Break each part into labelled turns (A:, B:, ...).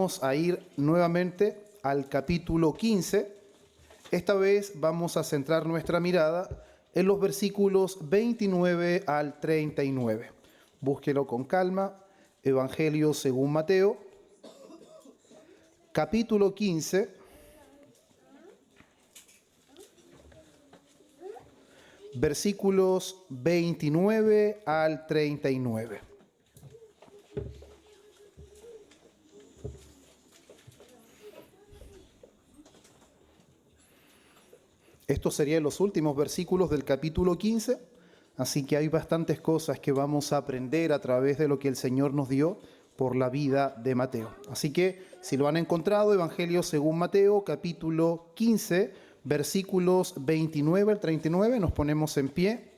A: Vamos a ir nuevamente al capítulo 15. Esta vez vamos a centrar nuestra mirada en los versículos 29 al 39. Búsquelo con calma. Evangelio según Mateo, capítulo 15, versículos 29 al 39. Estos serían los últimos versículos del capítulo 15, así que hay bastantes cosas que vamos a aprender a través de lo que el Señor nos dio por la vida de Mateo. Así que, si lo han encontrado, Evangelio según Mateo, capítulo 15, versículos 29 al 39, nos ponemos en pie,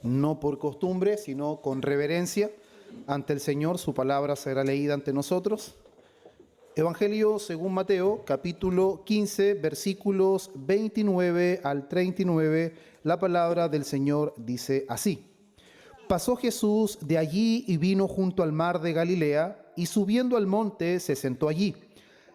A: no por costumbre, sino con reverencia ante el Señor. Su palabra será leída ante nosotros. Evangelio según Mateo, capítulo 15, versículos 29 al 39, la palabra del Señor dice así. Pasó Jesús de allí y vino junto al mar de Galilea, y subiendo al monte se sentó allí.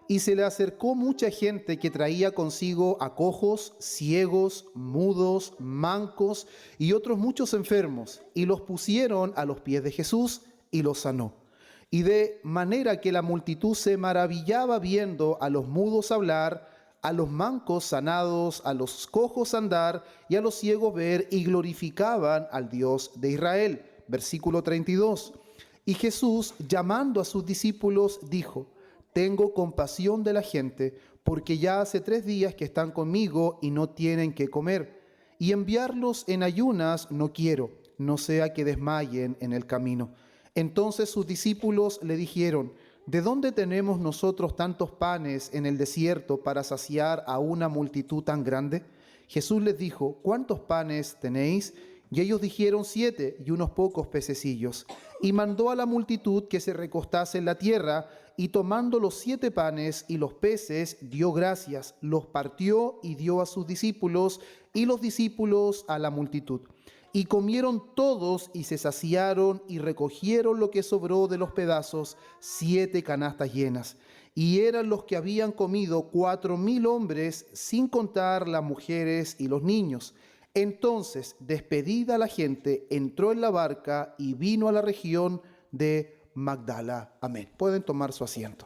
A: Y se le acercó mucha gente que traía consigo a cojos, ciegos, mudos, mancos y otros muchos enfermos, y los pusieron a los pies de Jesús y los sanó. Y de manera que la multitud se maravillaba viendo a los mudos hablar, a los mancos sanados, a los cojos andar y a los ciegos ver, y glorificaban al Dios de Israel. Versículo 32. Y Jesús, llamando a sus discípulos, dijo: Tengo compasión de la gente, porque ya hace 3 días que están conmigo y no tienen qué comer. Y enviarlos en ayunas no quiero, no sea que desmayen en el camino. Entonces sus discípulos le dijeron: ¿De dónde tenemos nosotros tantos panes en el desierto para saciar a una multitud tan grande? Jesús les dijo: ¿Cuántos panes tenéis? Y ellos dijeron: 7 y unos pocos pececillos. Y mandó a la multitud que se recostase en la tierra, y tomando los 7 panes y los peces, dio gracias, los partió y dio a sus discípulos, y los discípulos a la multitud. Y comieron todos y se saciaron, y recogieron lo que sobró de los pedazos, 7 canastas llenas. Y eran los que habían comido 4,000 hombres, sin contar las mujeres y los niños. Entonces, despedida la gente, entró en la barca y vino a la región de Magdala. Amén. Pueden tomar su asiento.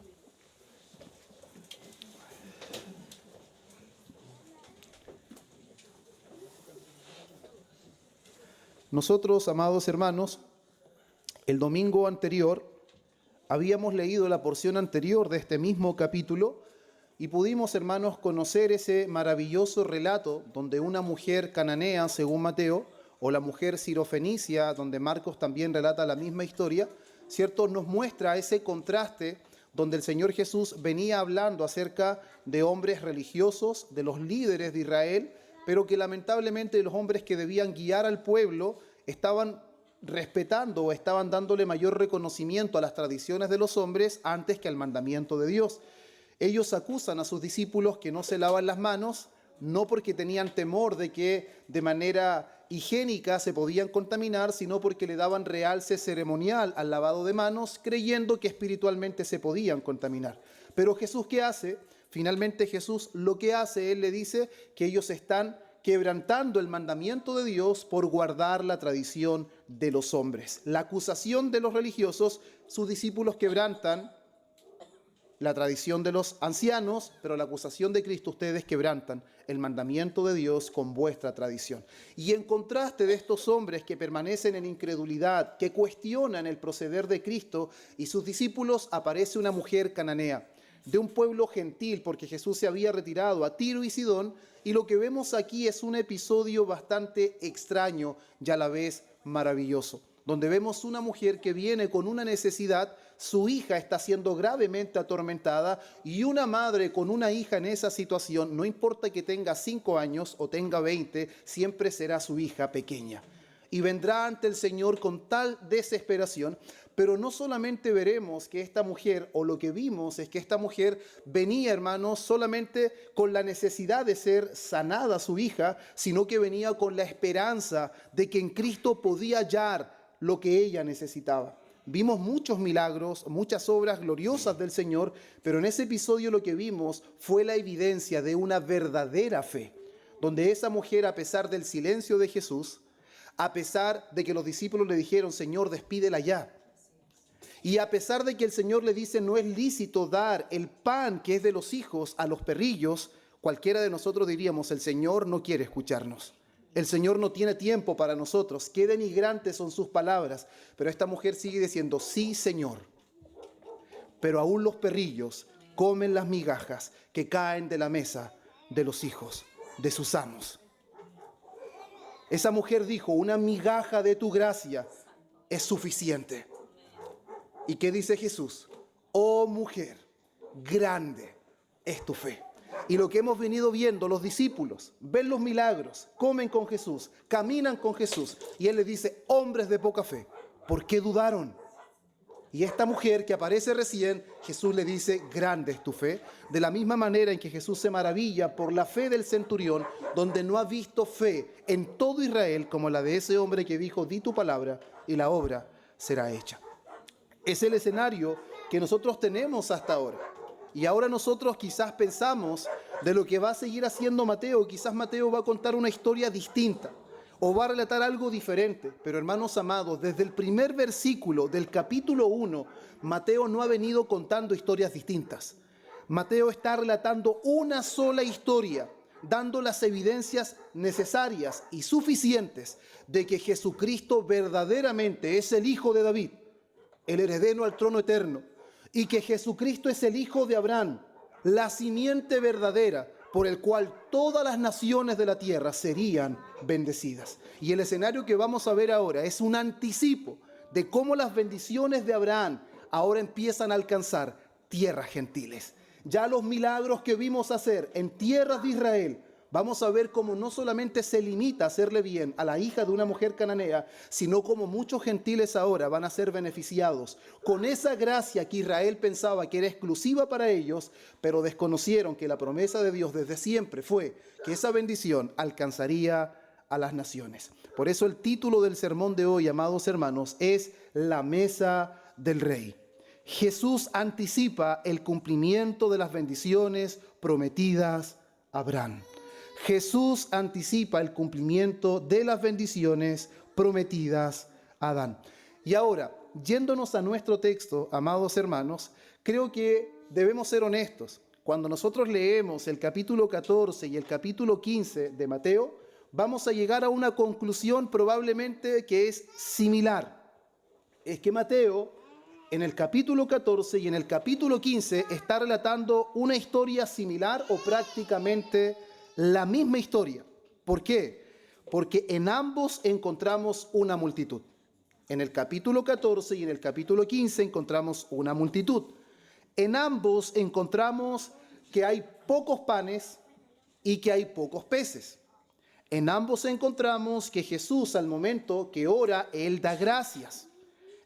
A: Nosotros, amados hermanos, el domingo anterior habíamos leído la porción anterior de este mismo capítulo y pudimos, hermanos, conocer ese maravilloso relato donde una mujer cananea, según Mateo, o la mujer sirofenicia, donde Marcos también relata la misma historia, ¿cierto? Nos muestra ese contraste donde el Señor Jesús venía hablando acerca de hombres religiosos, de los líderes de Israel, pero que lamentablemente los hombres que debían guiar al pueblo estaban respetando o estaban dándole mayor reconocimiento a las tradiciones de los hombres antes que al mandamiento de Dios. Ellos acusan a sus discípulos que no se lavan las manos, no porque tenían temor de que de manera higiénica se podían contaminar, sino porque le daban realce ceremonial al lavado de manos, creyendo que espiritualmente se podían contaminar. Pero Jesús, ¿qué hace? Finalmente Jesús lo que hace, Él le dice que ellos están quebrantando el mandamiento de Dios por guardar la tradición de los hombres. La acusación de los religiosos, sus discípulos quebrantan la tradición de los ancianos, pero la acusación de Cristo, ustedes quebrantan el mandamiento de Dios con vuestra tradición. Y en contraste de estos hombres que permanecen en incredulidad, que cuestionan el proceder de Cristo y sus discípulos, aparece una mujer cananea, de un pueblo gentil, porque Jesús se había retirado a Tiro y Sidón, y lo que vemos aquí es un episodio bastante extraño y a la vez maravilloso, donde vemos una mujer que viene con una necesidad, su hija está siendo gravemente atormentada, y una madre con una hija en esa situación, no importa que tenga 5 años o tenga 20, siempre será su hija pequeña. Y vendrá ante el Señor con tal desesperación, pero no solamente veremos que esta mujer, o lo que vimos es que esta mujer venía, hermanos, solamente con la necesidad de ser sanada su hija, sino que venía con la esperanza de que en Cristo podía hallar lo que ella necesitaba. vimos muchos milagros, muchas obras gloriosas del Señor, pero en ese episodio lo que vimos fue la evidencia de una verdadera fe, donde esa mujer, a pesar del silencio de Jesús, a pesar de que los discípulos le dijeron, Señor, despídela ya, y a pesar de que el Señor le dice, no es lícito dar el pan que es de los hijos a los perrillos, cualquiera de nosotros diríamos, el Señor no quiere escucharnos. El Señor no tiene tiempo para nosotros. Qué denigrantes son sus palabras. Pero esta mujer sigue diciendo, sí, Señor. Pero aún los perrillos comen las migajas que caen de la mesa de los hijos de sus amos. Esa mujer dijo, una migaja de tu gracia es suficiente. ¿Y qué dice Jesús? Oh mujer, grande es tu fe. Y lo que hemos venido viendo, los discípulos ven los milagros, comen con Jesús, caminan con Jesús. Y Él les dice, hombres de poca fe, ¿por qué dudaron? Y esta mujer que aparece recién, Jesús le dice, grande es tu fe. De la misma manera en que Jesús se maravilla por la fe del centurión, donde no ha visto fe en todo Israel como la de ese hombre que dijo, di tu palabra y la obra será hecha. Es el escenario que nosotros tenemos hasta ahora. Y ahora nosotros quizás pensamos de lo que va a seguir haciendo Mateo. Quizás Mateo va a contar una historia distinta o va a relatar algo diferente. Pero hermanos amados, desde el primer versículo del capítulo 1, Mateo no ha venido contando historias distintas. Mateo está relatando una sola historia, dando las evidencias necesarias y suficientes de que Jesucristo verdaderamente es el Hijo de David, el heredero al trono eterno, y que Jesucristo es el Hijo de Abraham, la simiente verdadera por el cual todas las naciones de la tierra serían bendecidas. Y el escenario que vamos a ver ahora es un anticipo de cómo las bendiciones de Abraham ahora empiezan a alcanzar tierras gentiles. Ya los milagros que vimos hacer en tierras de Israel, vamos a ver cómo no solamente se limita a hacerle bien a la hija de una mujer cananea, sino cómo muchos gentiles ahora van a ser beneficiados con esa gracia que Israel pensaba que era exclusiva para ellos, pero desconocieron que la promesa de Dios desde siempre fue que esa bendición alcanzaría a las naciones. Por eso el título del sermón de hoy, amados hermanos, es La mesa del Rey. Jesús anticipa el cumplimiento de las bendiciones prometidas a Abraham. Jesús anticipa el cumplimiento de las bendiciones prometidas a Adán. Y ahora, yéndonos a nuestro texto, amados hermanos, creo que debemos ser honestos. Cuando nosotros leemos el capítulo 14 y el capítulo 15 de Mateo, vamos a llegar a una conclusión probablemente que es similar. Es que Mateo, en el capítulo 14 y en el capítulo 15, está relatando una historia similar o prácticamente la misma historia. ¿Por qué? Porque en ambos encontramos una multitud. En el capítulo 14 y en el capítulo 15 encontramos una multitud. En ambos encontramos que hay pocos panes y que hay pocos peces. En ambos encontramos que Jesús, al momento que ora, Él da gracias.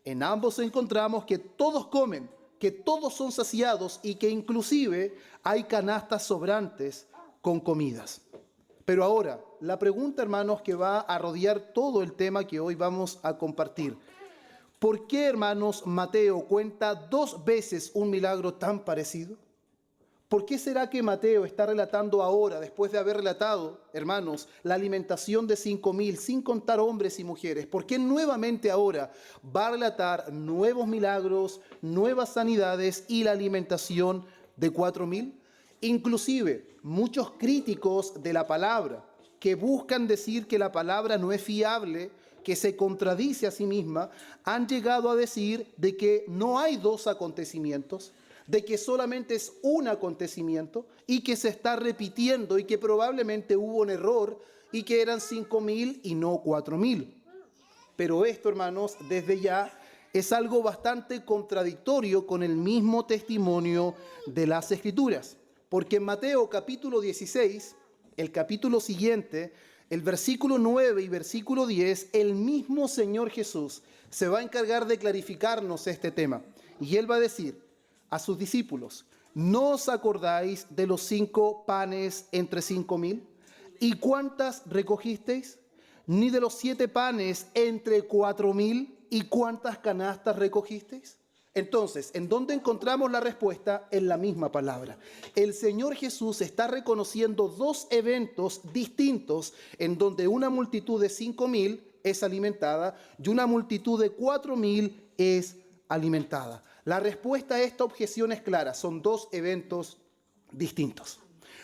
A: En ambos encontramos que todos comen, que todos son saciados y que inclusive hay canastas sobrantes con comidas. Pero ahora, la pregunta, hermanos, que va a rodear todo el tema que hoy vamos a compartir. ¿Por qué, hermanos, Mateo cuenta 2 veces un milagro tan parecido? ¿Por qué será que Mateo está relatando ahora, después de haber relatado, hermanos, la alimentación de 5.000, sin contar hombres y mujeres? ¿Por qué nuevamente ahora va a relatar nuevos milagros, nuevas sanidades y la alimentación de 4.000? Inclusive, muchos críticos de la palabra que buscan decir que la palabra no es fiable, que se contradice a sí misma, han llegado a decir de que no hay 2 acontecimientos, de que solamente es un acontecimiento y que se está repitiendo y que probablemente hubo un error y que eran 5.000 y no 4.000. Pero esto, hermanos, desde ya es algo bastante contradictorio con el mismo testimonio de las Escrituras. Porque en Mateo capítulo 16, el capítulo siguiente, el versículo 9 y versículo 10, el mismo Señor Jesús se va a encargar de clarificarnos este tema. Y Él va a decir a sus discípulos, ¿no os acordáis de los 5 panes entre 5.000? ¿Y cuántas recogisteis? Ni de los 7 panes entre 4.000. ¿y cuántas canastas recogisteis? Entonces, ¿en dónde encontramos la respuesta? En la misma palabra. El Señor Jesús está reconociendo dos eventos distintos en donde una multitud de 5.000 es alimentada y una multitud de 4.000 es alimentada. La respuesta a esta objeción es clara, son dos eventos distintos.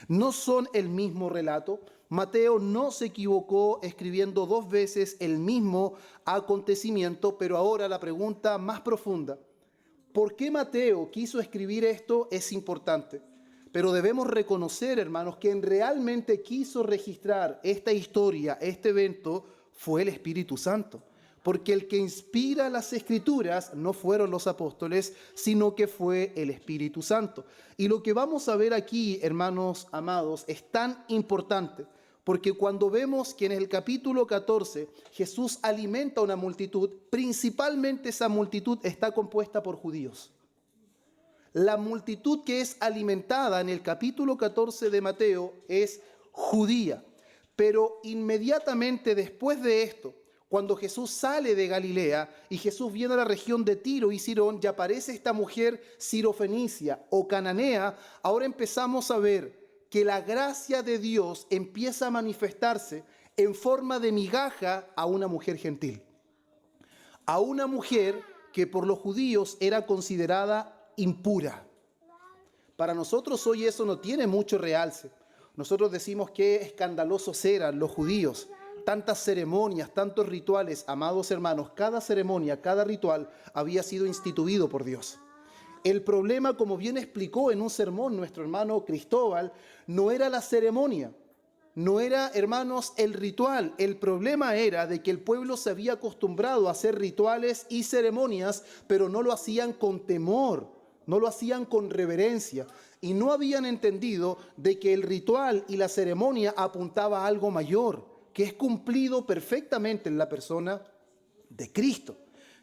A: No son el mismo relato. Mateo no se equivocó escribiendo dos veces el mismo acontecimiento, pero ahora la pregunta más profunda: ¿por qué Mateo quiso escribir esto? Es importante. Pero debemos reconocer, hermanos, que quien realmente quiso registrar esta historia, este evento, fue el Espíritu Santo. Porque el que inspira las Escrituras no fueron los apóstoles, sino que fue el Espíritu Santo. Y lo que vamos a ver aquí, hermanos amados, es tan importante, porque cuando vemos que en el capítulo 14 Jesús alimenta a una multitud, principalmente esa multitud está compuesta por judíos. La multitud que es alimentada en el capítulo 14 de Mateo es judía. Pero inmediatamente después de esto, cuando Jesús sale de Galilea y Jesús viene a la región de Tiro y Sidón y aparece esta mujer sirofenicia o cananea, ahora empezamos a ver que la gracia de Dios empieza a manifestarse en forma de migaja a una mujer gentil. A una mujer que por los judíos era considerada impura. Para nosotros hoy eso no tiene mucho realce. Nosotros decimos que escandalosos eran los judíos. Tantas ceremonias, tantos rituales, amados hermanos, cada ceremonia, cada ritual había sido instituido por Dios. El problema, como bien explicó en un sermón nuestro hermano Cristóbal, no era la ceremonia, no era, hermanos, el ritual. El problema era de que el pueblo se había acostumbrado a hacer rituales y ceremonias, pero no lo hacían con temor, no lo hacían con reverencia. Y no habían entendido de que el ritual y la ceremonia apuntaba a algo mayor, que es cumplido perfectamente en la persona de Cristo.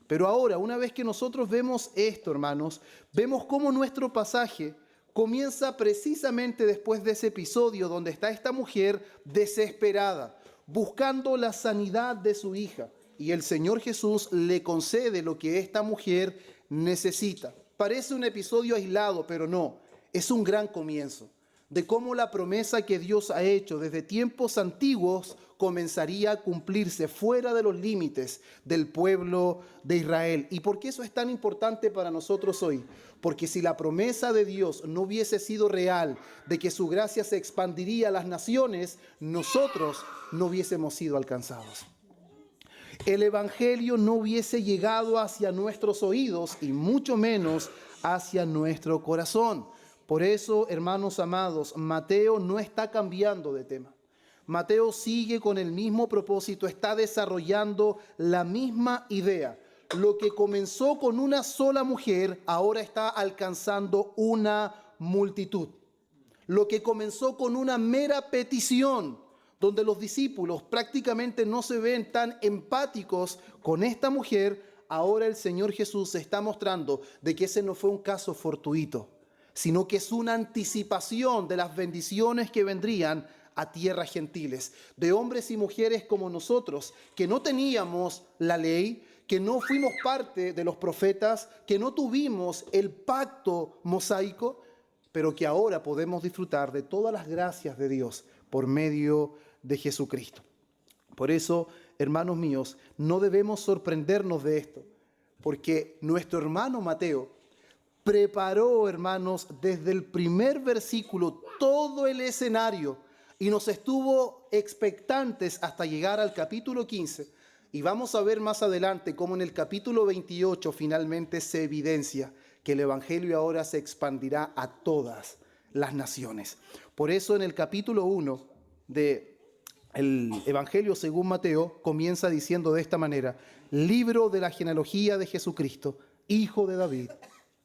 A: Pero ahora, una vez que nosotros vemos esto, hermanos, vemos cómo nuestro pasaje comienza precisamente después de ese episodio donde está esta mujer desesperada, buscando la sanidad de su hija. Y el Señor Jesús le concede lo que esta mujer necesita. Parece un episodio aislado, pero no, es un gran comienzo de cómo la promesa que Dios ha hecho desde tiempos antiguos comenzaría a cumplirse fuera de los límites del pueblo de Israel. ¿Y por qué eso es tan importante para nosotros hoy? Porque si la promesa de Dios no hubiese sido real, de que su gracia se expandiría a las naciones, nosotros no hubiésemos sido alcanzados. El Evangelio no hubiese llegado hacia nuestros oídos y mucho menos hacia nuestro corazón. Por eso, hermanos amados, Mateo no está cambiando de tema. Mateo sigue con el mismo propósito, está desarrollando la misma idea. Lo que comenzó con una sola mujer, ahora está alcanzando una multitud. Lo que comenzó con una mera petición, donde los discípulos prácticamente no se ven tan empáticos con esta mujer, ahora el Señor Jesús se está mostrando de que ese no fue un caso fortuito, sino que es una anticipación de las bendiciones que vendrían a tierras gentiles, de hombres y mujeres como nosotros, que no teníamos la ley, que no fuimos parte de los profetas, que no tuvimos el pacto mosaico, pero que ahora podemos disfrutar de todas las gracias de Dios por medio de Jesucristo. Por eso, hermanos míos, no debemos sorprendernos de esto, porque nuestro hermano Mateo preparó, hermanos, desde el primer versículo todo el escenario y nos estuvo expectantes hasta llegar al capítulo 15. Y vamos a ver más adelante cómo en el capítulo 28 finalmente se evidencia que el Evangelio ahora se expandirá a todas las naciones. Por eso en el capítulo 1 del Evangelio según Mateo comienza diciendo de esta manera: libro de la genealogía de Jesucristo, hijo de David,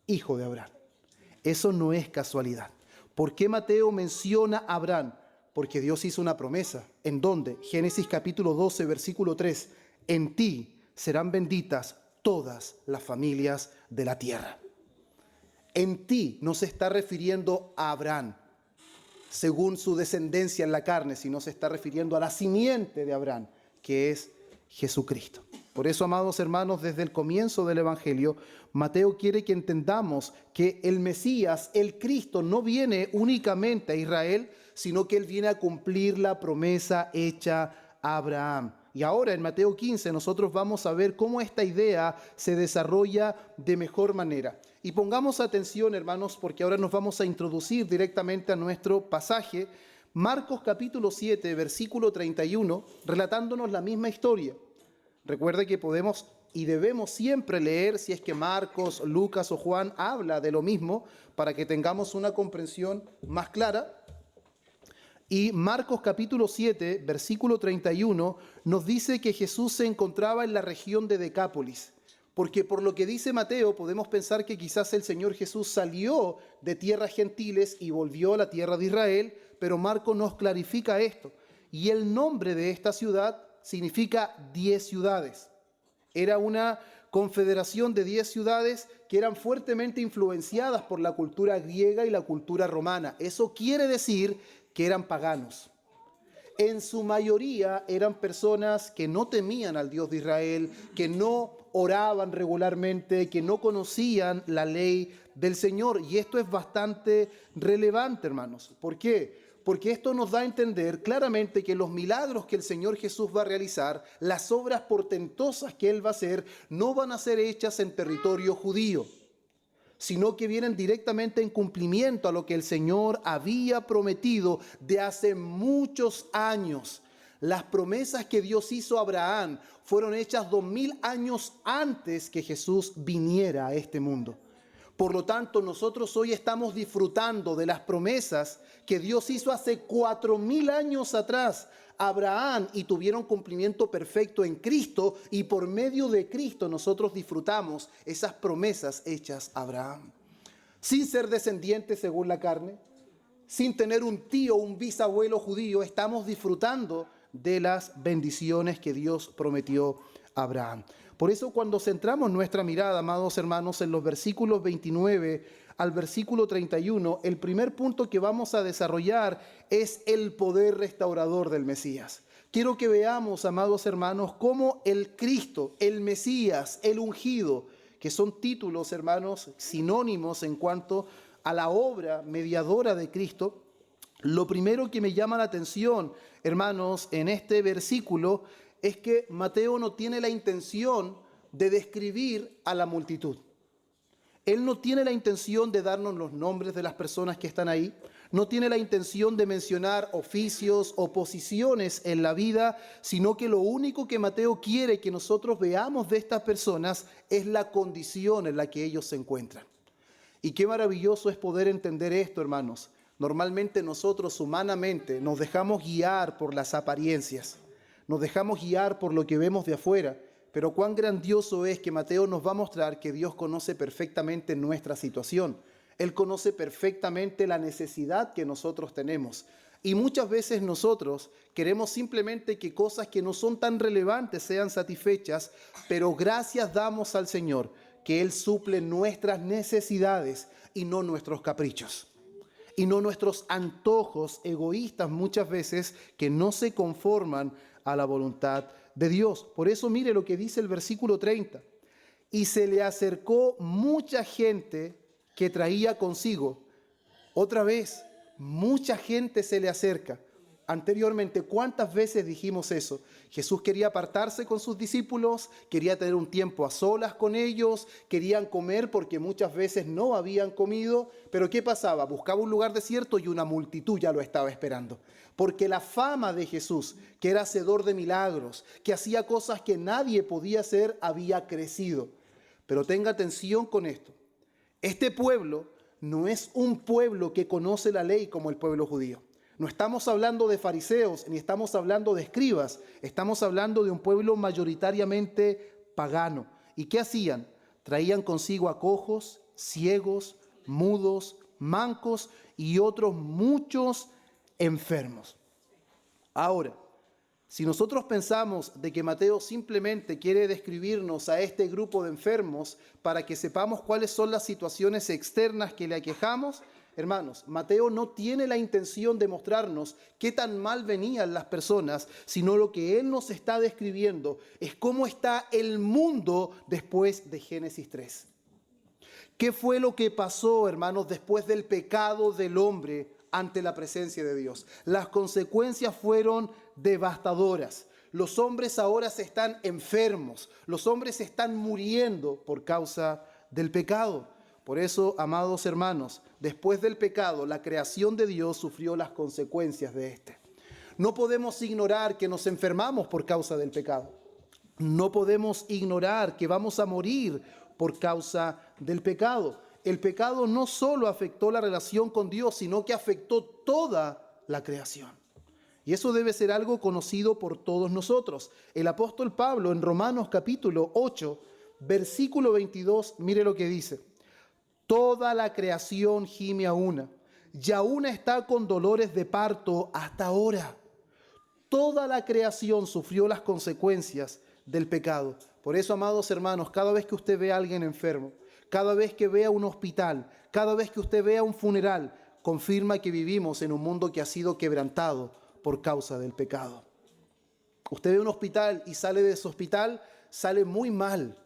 A: hijo de Abraham. Eso no es casualidad. ¿Por qué Mateo menciona a Abraham? Porque Dios hizo una promesa. ¿En dónde? Génesis capítulo 12, versículo 3. En ti serán benditas todas las familias de la tierra. En ti no se está refiriendo a Abraham según su descendencia en la carne, sino se está refiriendo a la simiente de Abraham, que es Jesucristo. Por eso, amados hermanos, desde el comienzo del Evangelio, Mateo quiere que entendamos que el Mesías, el Cristo, no viene únicamente a Israel, sino que Él viene a cumplir la promesa hecha a Abraham. Y ahora en Mateo 15 nosotros vamos a ver cómo esta idea se desarrolla de mejor manera. Y pongamos atención, hermanos, porque ahora nos vamos a introducir directamente a nuestro pasaje, Marcos capítulo 7, versículo 31, relatándonos la misma historia. Recuerde que podemos y debemos siempre leer si es que Marcos, Lucas o Juan habla de lo mismo para que tengamos una comprensión más clara. Y Marcos capítulo 7, versículo 31, nos dice que Jesús se encontraba en la región de Decápolis. Porque por lo que dice Mateo, podemos pensar que quizás el Señor Jesús salió de tierras gentiles y volvió a la tierra de Israel, pero Marcos nos clarifica esto. Y el nombre de esta ciudad significa 10 ciudades. Era una confederación de 10 ciudades que eran fuertemente influenciadas por la cultura griega y la cultura romana. Eso quiere decir que eran paganos. En su mayoría eran personas que no temían al Dios de Israel, que no oraban regularmente, que no conocían la ley del Señor. Y esto es bastante relevante, hermanos. ¿Por qué? Porque esto nos da a entender claramente que los milagros que el Señor Jesús va a realizar, las obras portentosas que Él va a hacer, no van a ser hechas en territorio judío, sino que vienen directamente en cumplimiento a lo que el Señor había prometido de hace muchos años. Las promesas que Dios hizo a Abraham fueron hechas 2000 años antes que Jesús viniera a este mundo. Por lo tanto, nosotros hoy estamos disfrutando de las promesas que Dios hizo hace 4000 años atrás a Abraham y tuvieron cumplimiento perfecto en Cristo, y por medio de Cristo nosotros disfrutamos esas promesas hechas a Abraham. Sin ser descendientes según la carne, sin tener un tío o un bisabuelo judío, estamos disfrutando de las bendiciones que Dios prometió a Abraham. Por eso cuando centramos nuestra mirada, amados hermanos, en los versículos 29 al versículo 31, el primer punto que vamos a desarrollar es el poder restaurador del Mesías. Quiero que veamos, amados hermanos, cómo el Cristo, el Mesías, el ungido, que son títulos, hermanos, sinónimos en cuanto a la obra mediadora de Cristo. Lo primero que me llama la atención, hermanos, en este versículo es que Mateo no tiene la intención de describir a la multitud. Él no tiene la intención de darnos los nombres de las personas que están ahí. No tiene la intención de mencionar oficios o posiciones en la vida, sino que lo único que Mateo quiere que nosotros veamos de estas personas es la condición en la que ellos se encuentran. Y qué maravilloso es poder entender esto, hermanos. Normalmente nosotros humanamente nos dejamos guiar por las apariencias. Nos dejamos guiar por lo que vemos de afuera, pero cuán grandioso es que Mateo nos va a mostrar que Dios conoce perfectamente nuestra situación. Él conoce perfectamente la necesidad que nosotros tenemos. Y muchas veces nosotros queremos simplemente que cosas que no son tan relevantes sean satisfechas, pero gracias damos al Señor que Él suple nuestras necesidades y no nuestros caprichos. Y no nuestros antojos egoístas muchas veces que no se conforman a la voluntad de Dios. Por eso mire lo que dice el versículo 30. Y se le acercó mucha gente que traía consigo. Otra vez, mucha gente se le acerca. Anteriormente, ¿cuántas veces dijimos eso? Jesús quería apartarse con sus discípulos, quería tener un tiempo a solas con ellos, querían comer porque muchas veces no habían comido, pero ¿qué pasaba? Buscaba un lugar desierto y una multitud ya lo estaba esperando. Porque la fama de Jesús, que era hacedor de milagros, que hacía cosas que nadie podía hacer, había crecido. Pero tenga atención con esto. Este pueblo no es un pueblo que conoce la ley como el pueblo judío. No estamos hablando de fariseos, ni estamos hablando de escribas. Estamos hablando de un pueblo mayoritariamente pagano. ¿Y qué hacían? Traían consigo a cojos, ciegos, mudos, mancos y otros muchos enfermos. Ahora, si nosotros pensamos de que Mateo simplemente quiere describirnos a este grupo de enfermos para que sepamos cuáles son las situaciones externas que le aquejamos, hermanos, Mateo no tiene la intención de mostrarnos qué tan mal venían las personas, sino lo que él nos está describiendo es cómo está el mundo después de Génesis 3. ¿Qué fue lo que pasó, hermanos, después del pecado del hombre ante la presencia de Dios? Las consecuencias fueron devastadoras. Los hombres ahora están enfermos. Los hombres están muriendo por causa del pecado. Por eso, amados hermanos, después del pecado, la creación de Dios sufrió las consecuencias de este. No podemos ignorar que nos enfermamos por causa del pecado. No podemos ignorar que vamos a morir por causa del pecado. El pecado no solo afectó la relación con Dios, sino que afectó toda la creación. Y eso debe ser algo conocido por todos nosotros. El apóstol Pablo en Romanos capítulo 8, versículo 22, mire lo que dice. Toda la creación gime a una, y aún está con dolores de parto hasta ahora. Toda la creación sufrió las consecuencias del pecado. Por eso, amados hermanos, cada vez que usted ve a alguien enfermo, cada vez que vea un hospital, cada vez que usted vea un funeral, confirma que vivimos en un mundo que ha sido quebrantado por causa del pecado. Usted ve un hospital y sale de ese hospital, sale muy mal,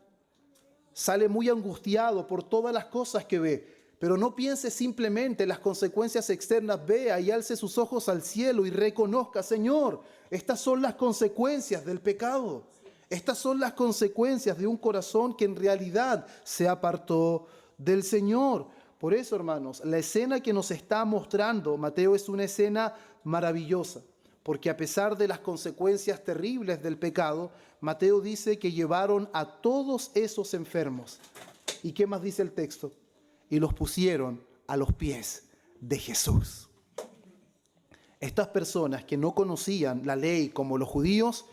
A: sale muy angustiado por todas las cosas que ve. Pero no piense simplemente en las consecuencias externas, vea y alce sus ojos al cielo y reconozca, Señor, estas son las consecuencias del pecado. Estas son las consecuencias de un corazón que en realidad se apartó del Señor. Por eso, hermanos, la escena que nos está mostrando Mateo es una escena maravillosa, porque a pesar de las consecuencias terribles del pecado, Mateo dice que llevaron a todos esos enfermos. ¿Y qué más dice el texto? Y los pusieron a los pies de Jesús. Estas personas que no conocían la ley como los judíos,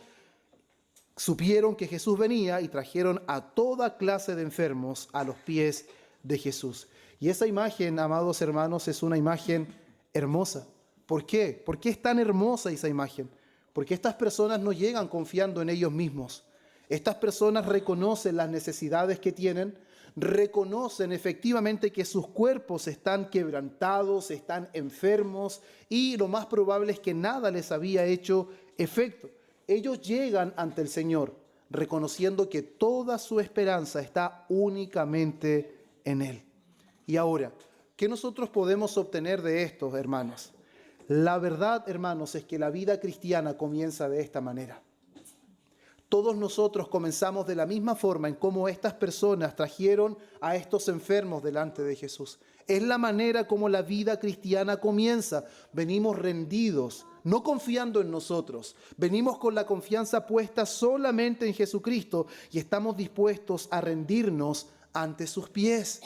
A: supieron que Jesús venía y trajeron a toda clase de enfermos a los pies de Jesús. Y esa imagen, amados hermanos, es una imagen hermosa. ¿Por qué? ¿Por qué es tan hermosa esa imagen? Porque estas personas no llegan confiando en ellos mismos. Estas personas reconocen las necesidades que tienen, reconocen efectivamente que sus cuerpos están quebrantados, están enfermos y lo más probable es que nada les había hecho efecto. Ellos llegan ante el Señor reconociendo que toda su esperanza está únicamente en Él. Y ahora, ¿qué nosotros podemos obtener de esto, hermanos? La verdad, hermanos, es que la vida cristiana comienza de esta manera. Todos nosotros comenzamos de la misma forma en cómo estas personas trajeron a estos enfermos delante de Jesús. Es la manera como la vida cristiana comienza. Venimos rendidos, no confiando en nosotros. Venimos con la confianza puesta solamente en Jesucristo y estamos dispuestos a rendirnos ante sus pies.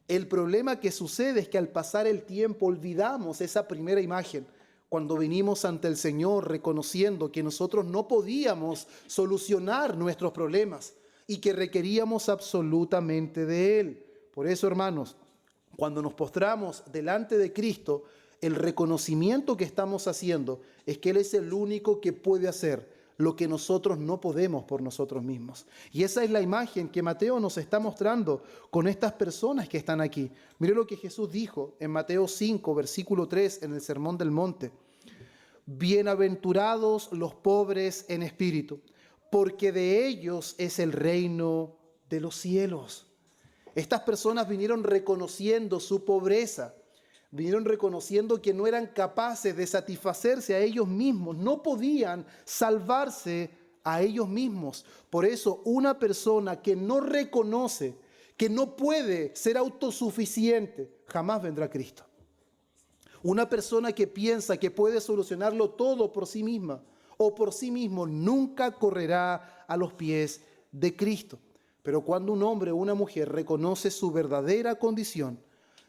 A: El problema que sucede es que al pasar el tiempo olvidamos esa primera imagen. Cuando venimos ante el Señor reconociendo que nosotros no podíamos solucionar nuestros problemas y que requeríamos absolutamente de Él. Por eso, hermanos, cuando nos postramos delante de Cristo, el reconocimiento que estamos haciendo es que Él es el único que puede hacer lo que nosotros no podemos por nosotros mismos. Y esa es la imagen que Mateo nos está mostrando con estas personas que están aquí. Mire lo que Jesús dijo en Mateo 5, versículo 3, en el Sermón del Monte. Bienaventurados los pobres en espíritu, porque de ellos es el reino de los cielos. Estas personas vinieron reconociendo su pobreza, vinieron reconociendo que no eran capaces de satisfacerse a ellos mismos, no podían salvarse a ellos mismos. Por eso, una persona que no reconoce, que no puede ser autosuficiente, jamás vendrá a Cristo. Una persona que piensa que puede solucionarlo todo por sí misma o por sí mismo, nunca correrá a los pies de Cristo. Pero cuando un hombre o una mujer reconoce su verdadera condición,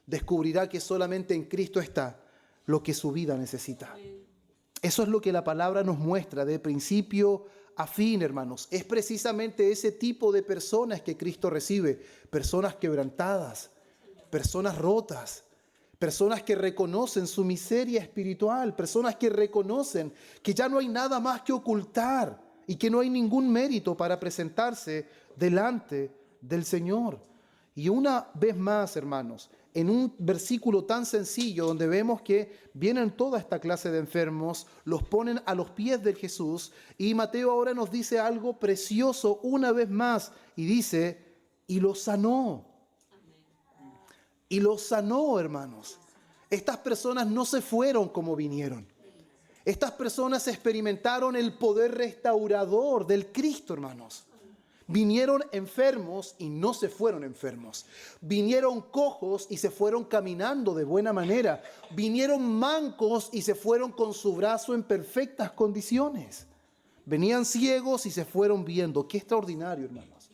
A: descubrirá que solamente en Cristo está lo que su vida necesita. Eso es lo que la palabra nos muestra de principio a fin, hermanos. Es precisamente ese tipo de personas que Cristo recibe. Personas quebrantadas, personas rotas, personas que reconocen su miseria espiritual, personas que reconocen que ya no hay nada más que ocultar y que no hay ningún mérito para presentarse delante del Señor. Y una vez más, hermanos, en un versículo tan sencillo donde vemos que vienen toda esta clase de enfermos, los ponen a los pies de Jesús, y Mateo ahora nos dice algo precioso una vez más y dice, y los sanó. Y los sanó, hermanos. Estas personas no se fueron como vinieron. Estas personas experimentaron el poder restaurador del Cristo, hermanos. Vinieron enfermos y no se fueron enfermos. Vinieron cojos y se fueron caminando de buena manera. Vinieron mancos y se fueron con su brazo en perfectas condiciones. Venían ciegos y se fueron viendo. Qué extraordinario, hermanos.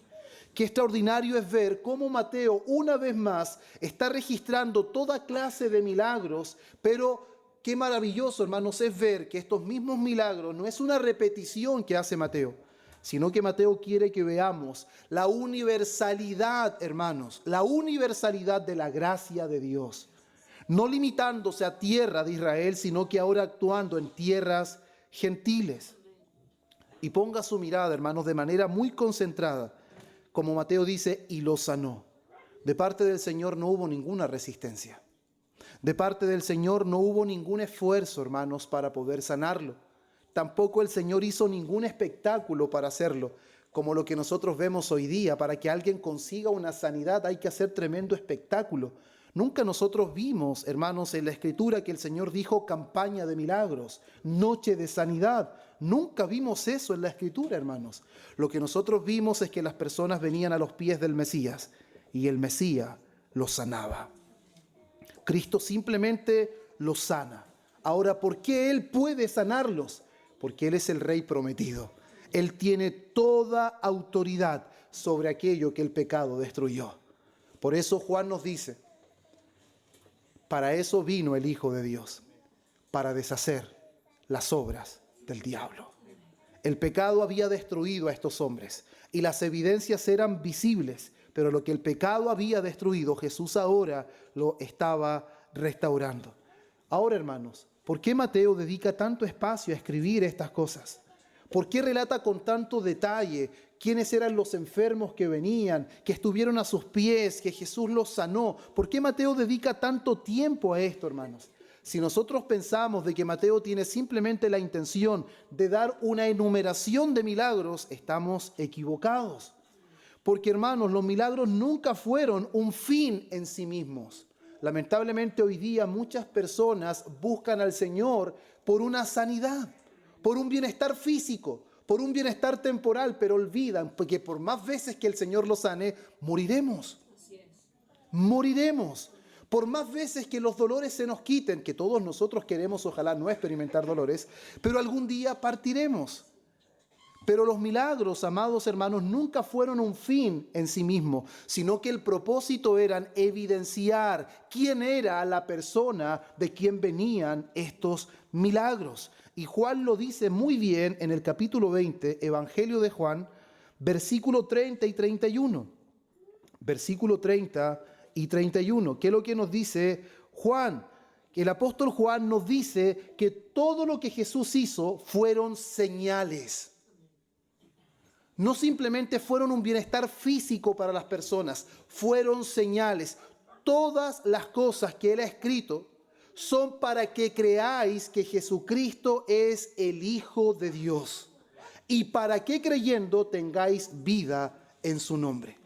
A: Qué extraordinario es ver cómo Mateo una vez más está registrando toda clase de milagros, pero qué maravilloso, hermanos, es ver que estos mismos milagros no es una repetición que hace Mateo, sino que Mateo quiere que veamos la universalidad, hermanos, la universalidad de la gracia de Dios. No limitándose a tierra de Israel, sino que ahora actuando en tierras gentiles. Y ponga su mirada, hermanos, de manera muy concentrada, como Mateo dice, y lo sanó. De parte del Señor no hubo ninguna resistencia. De parte del Señor no hubo ningún esfuerzo, hermanos, para poder sanarlo. Tampoco el Señor hizo ningún espectáculo para hacerlo, como lo que nosotros vemos hoy día. Para que alguien consiga una sanidad hay que hacer tremendo espectáculo. Nunca nosotros vimos, hermanos, en la Escritura que el Señor dijo campaña de milagros, noche de sanidad. Nunca vimos eso en la Escritura, hermanos. Lo que nosotros vimos es que las personas venían a los pies del Mesías y el Mesías los sanaba. Cristo simplemente los sana. Ahora, ¿por qué Él puede sanarlos? Porque Él es el Rey prometido. Él tiene toda autoridad sobre aquello que el pecado destruyó. Por eso Juan nos dice, para eso vino el Hijo de Dios, para deshacer las obras del diablo. El pecado había destruido a estos hombres y las evidencias eran visibles, pero lo que el pecado había destruido, Jesús ahora lo estaba restaurando. Ahora, hermanos, ¿por qué Mateo dedica tanto espacio a escribir estas cosas? ¿Por qué relata con tanto detalle quiénes eran los enfermos que venían, que estuvieron a sus pies, que Jesús los sanó? ¿Por qué Mateo dedica tanto tiempo a esto, hermanos? Si nosotros pensamos de que Mateo tiene simplemente la intención de dar una enumeración de milagros, estamos equivocados. Porque, hermanos, los milagros nunca fueron un fin en sí mismos. Lamentablemente hoy día muchas personas buscan al Señor por una sanidad, por un bienestar físico, por un bienestar temporal, pero olvidan que por más veces que el Señor los sane, moriremos. Moriremos. Por más veces que los dolores se nos quiten, que todos nosotros queremos ojalá no experimentar dolores, pero algún día partiremos. Pero los milagros, amados hermanos, nunca fueron un fin en sí mismo, sino que el propósito era evidenciar quién era la persona de quien venían estos milagros. Y Juan lo dice muy bien en el capítulo 20, Evangelio de Juan, versículo 30 y 31. Versículo 30 y 31. ¿Qué es lo que nos dice Juan? Que el apóstol Juan nos dice que todo lo que Jesús hizo fueron señales. No simplemente fueron un bienestar físico para las personas, fueron señales. Todas las cosas que Él ha escrito son para que creáis que Jesucristo es el Hijo de Dios y para que creyendo tengáis vida en su nombre.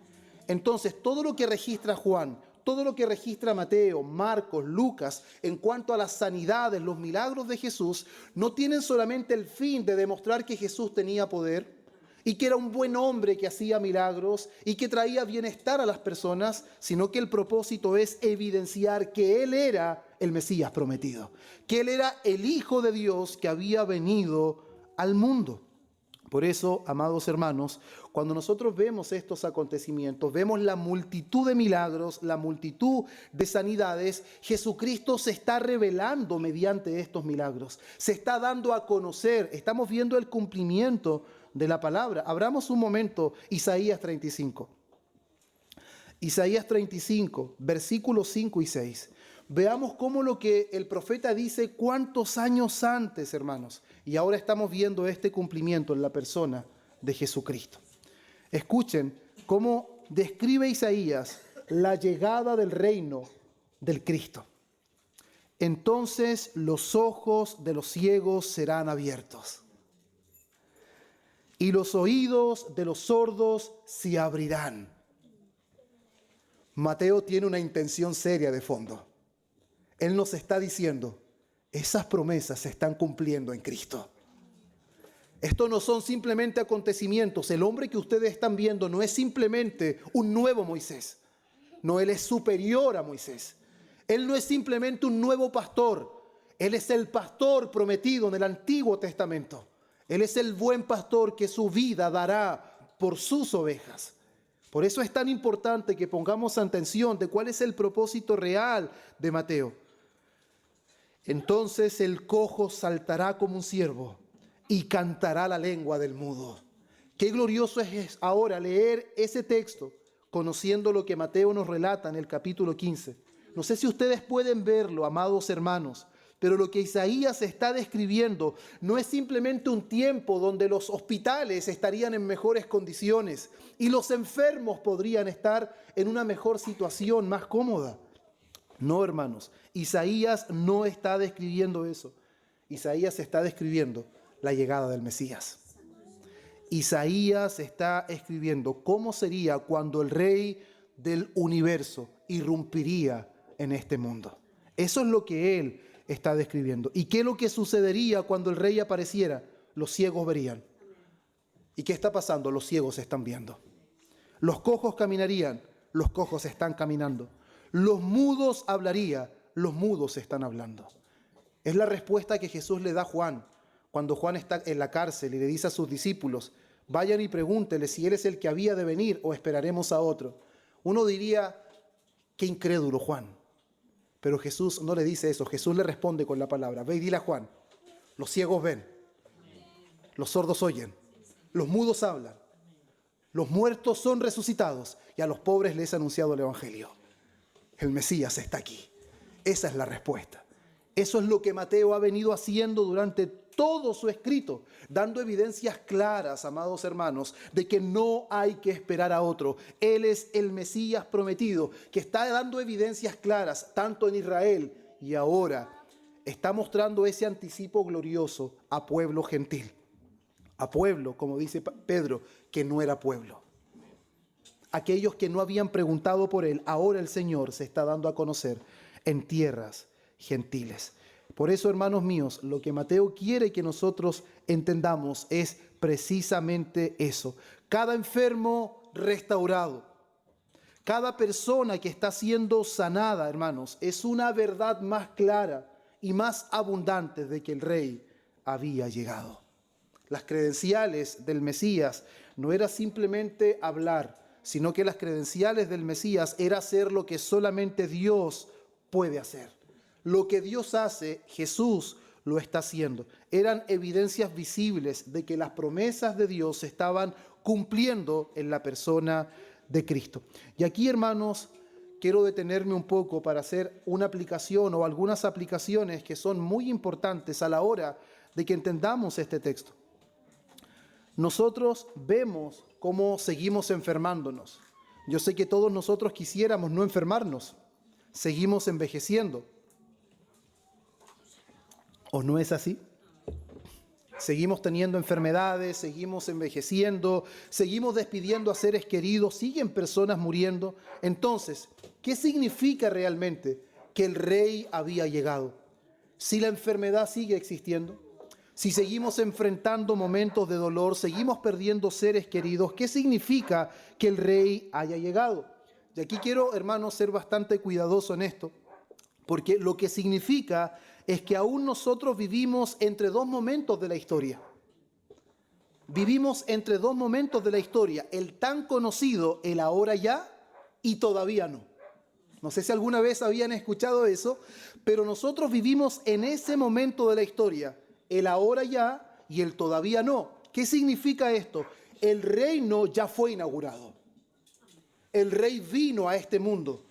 A: Entonces, todo lo que registra Juan, todo lo que registra Mateo, Marcos, Lucas, en cuanto a las sanidades, los milagros de Jesús, no tienen solamente el fin de demostrar que Jesús tenía poder y que era un buen hombre que hacía milagros y que traía bienestar a las personas, sino que el propósito es evidenciar que Él era el Mesías prometido, que Él era el Hijo de Dios que había venido al mundo. Por eso, amados hermanos, cuando nosotros vemos estos acontecimientos, vemos la multitud de milagros, la multitud de sanidades, Jesucristo se está revelando mediante estos milagros, se está dando a conocer, estamos viendo el cumplimiento de la palabra. Abramos un momento Isaías 35. Isaías 35, versículos 5 y 6. Veamos cómo lo que el profeta dice cuántos años antes, hermanos. Y ahora estamos viendo este cumplimiento en la persona de Jesucristo. Escuchen cómo describe Isaías la llegada del reino del Cristo. Entonces los ojos de los ciegos serán abiertos y los oídos de los sordos se abrirán. Mateo tiene una intención seria de fondo. Él nos está diciendo, esas promesas se están cumpliendo en Cristo. Estos no son simplemente acontecimientos. El hombre que ustedes están viendo no es simplemente un nuevo Moisés. No, él es superior a Moisés. Él no es simplemente un nuevo pastor. Él es el pastor prometido en el Antiguo Testamento. Él es el buen pastor que su vida dará por sus ovejas. Por eso es tan importante que pongamos atención de cuál es el propósito real de Mateo. Entonces el cojo saltará como un ciervo y cantará la lengua del mudo. Qué glorioso es ahora leer ese texto, conociendo lo que Mateo nos relata en el capítulo 15. No sé si ustedes pueden verlo, amados hermanos, pero lo que Isaías está describiendo no es simplemente un tiempo donde los hospitales estarían en mejores condiciones y los enfermos podrían estar en una mejor situación, más cómoda. No, hermanos, Isaías no está describiendo eso. Isaías está describiendo la llegada del Mesías. Isaías está escribiendo cómo sería cuando el Rey del universo irrumpiría en este mundo. Eso es lo que él está describiendo. ¿Y qué es lo que sucedería cuando el Rey apareciera? Los ciegos verían. ¿Y qué está pasando? Los ciegos están viendo. Los cojos caminarían, los cojos están caminando. Los mudos hablarían, los mudos están hablando. Es la respuesta que Jesús le da a Juan. Cuando Juan está en la cárcel y le dice a sus discípulos, vayan y pregúntenle si él es el que había de venir o esperaremos a otro. Uno diría, qué incrédulo Juan. Pero Jesús no le dice eso. Jesús le responde con la palabra. Ve y dile a Juan, los ciegos ven, los sordos oyen, los mudos hablan, los muertos son resucitados y a los pobres les he anunciado el Evangelio. El Mesías está aquí. Esa es la respuesta. Eso es lo que Mateo ha venido haciendo durante todo su escrito, dando evidencias claras, amados hermanos, de que no hay que esperar a otro. Él es el Mesías prometido, que está dando evidencias claras, tanto en Israel y ahora está mostrando ese anticipo glorioso a pueblo gentil, a pueblo, como dice Pedro, que no era pueblo. Aquellos que no habían preguntado por él, ahora el Señor se está dando a conocer en tierras gentiles. Por eso, hermanos míos, lo que Mateo quiere que nosotros entendamos es precisamente eso. Cada enfermo restaurado, cada persona que está siendo sanada, hermanos, es una verdad más clara y más abundante de que el Rey había llegado. Las credenciales del Mesías no era simplemente hablar, sino que las credenciales del Mesías era hacer lo que solamente Dios puede hacer. Lo que Dios hace, Jesús lo está haciendo. Eran evidencias visibles de que las promesas de Dios se estaban cumpliendo en la persona de Cristo. Y aquí, hermanos, quiero detenerme un poco para hacer una aplicación o algunas aplicaciones que son muy importantes a la hora de que entendamos este texto. Nosotros vemos cómo seguimos enfermándonos. Yo sé que todos nosotros quisiéramos no enfermarnos. Seguimos envejeciendo. ¿O no es así? Seguimos teniendo enfermedades, seguimos envejeciendo, seguimos despidiendo a seres queridos, siguen personas muriendo. Entonces, ¿qué significa realmente que el Rey había llegado? Si la enfermedad sigue existiendo, si seguimos enfrentando momentos de dolor, seguimos perdiendo seres queridos, ¿qué significa que el Rey haya llegado? Y aquí quiero, hermanos, ser bastante cuidadoso en esto, porque lo que significa es que aún nosotros vivimos entre dos momentos de la historia. Vivimos entre dos momentos de la historia, el tan conocido, el ahora ya y todavía no. No sé si alguna vez habían escuchado eso, pero nosotros vivimos en ese momento de la historia, el ahora ya y el todavía no. ¿Qué significa esto? El reino ya fue inaugurado. El Rey vino a este mundo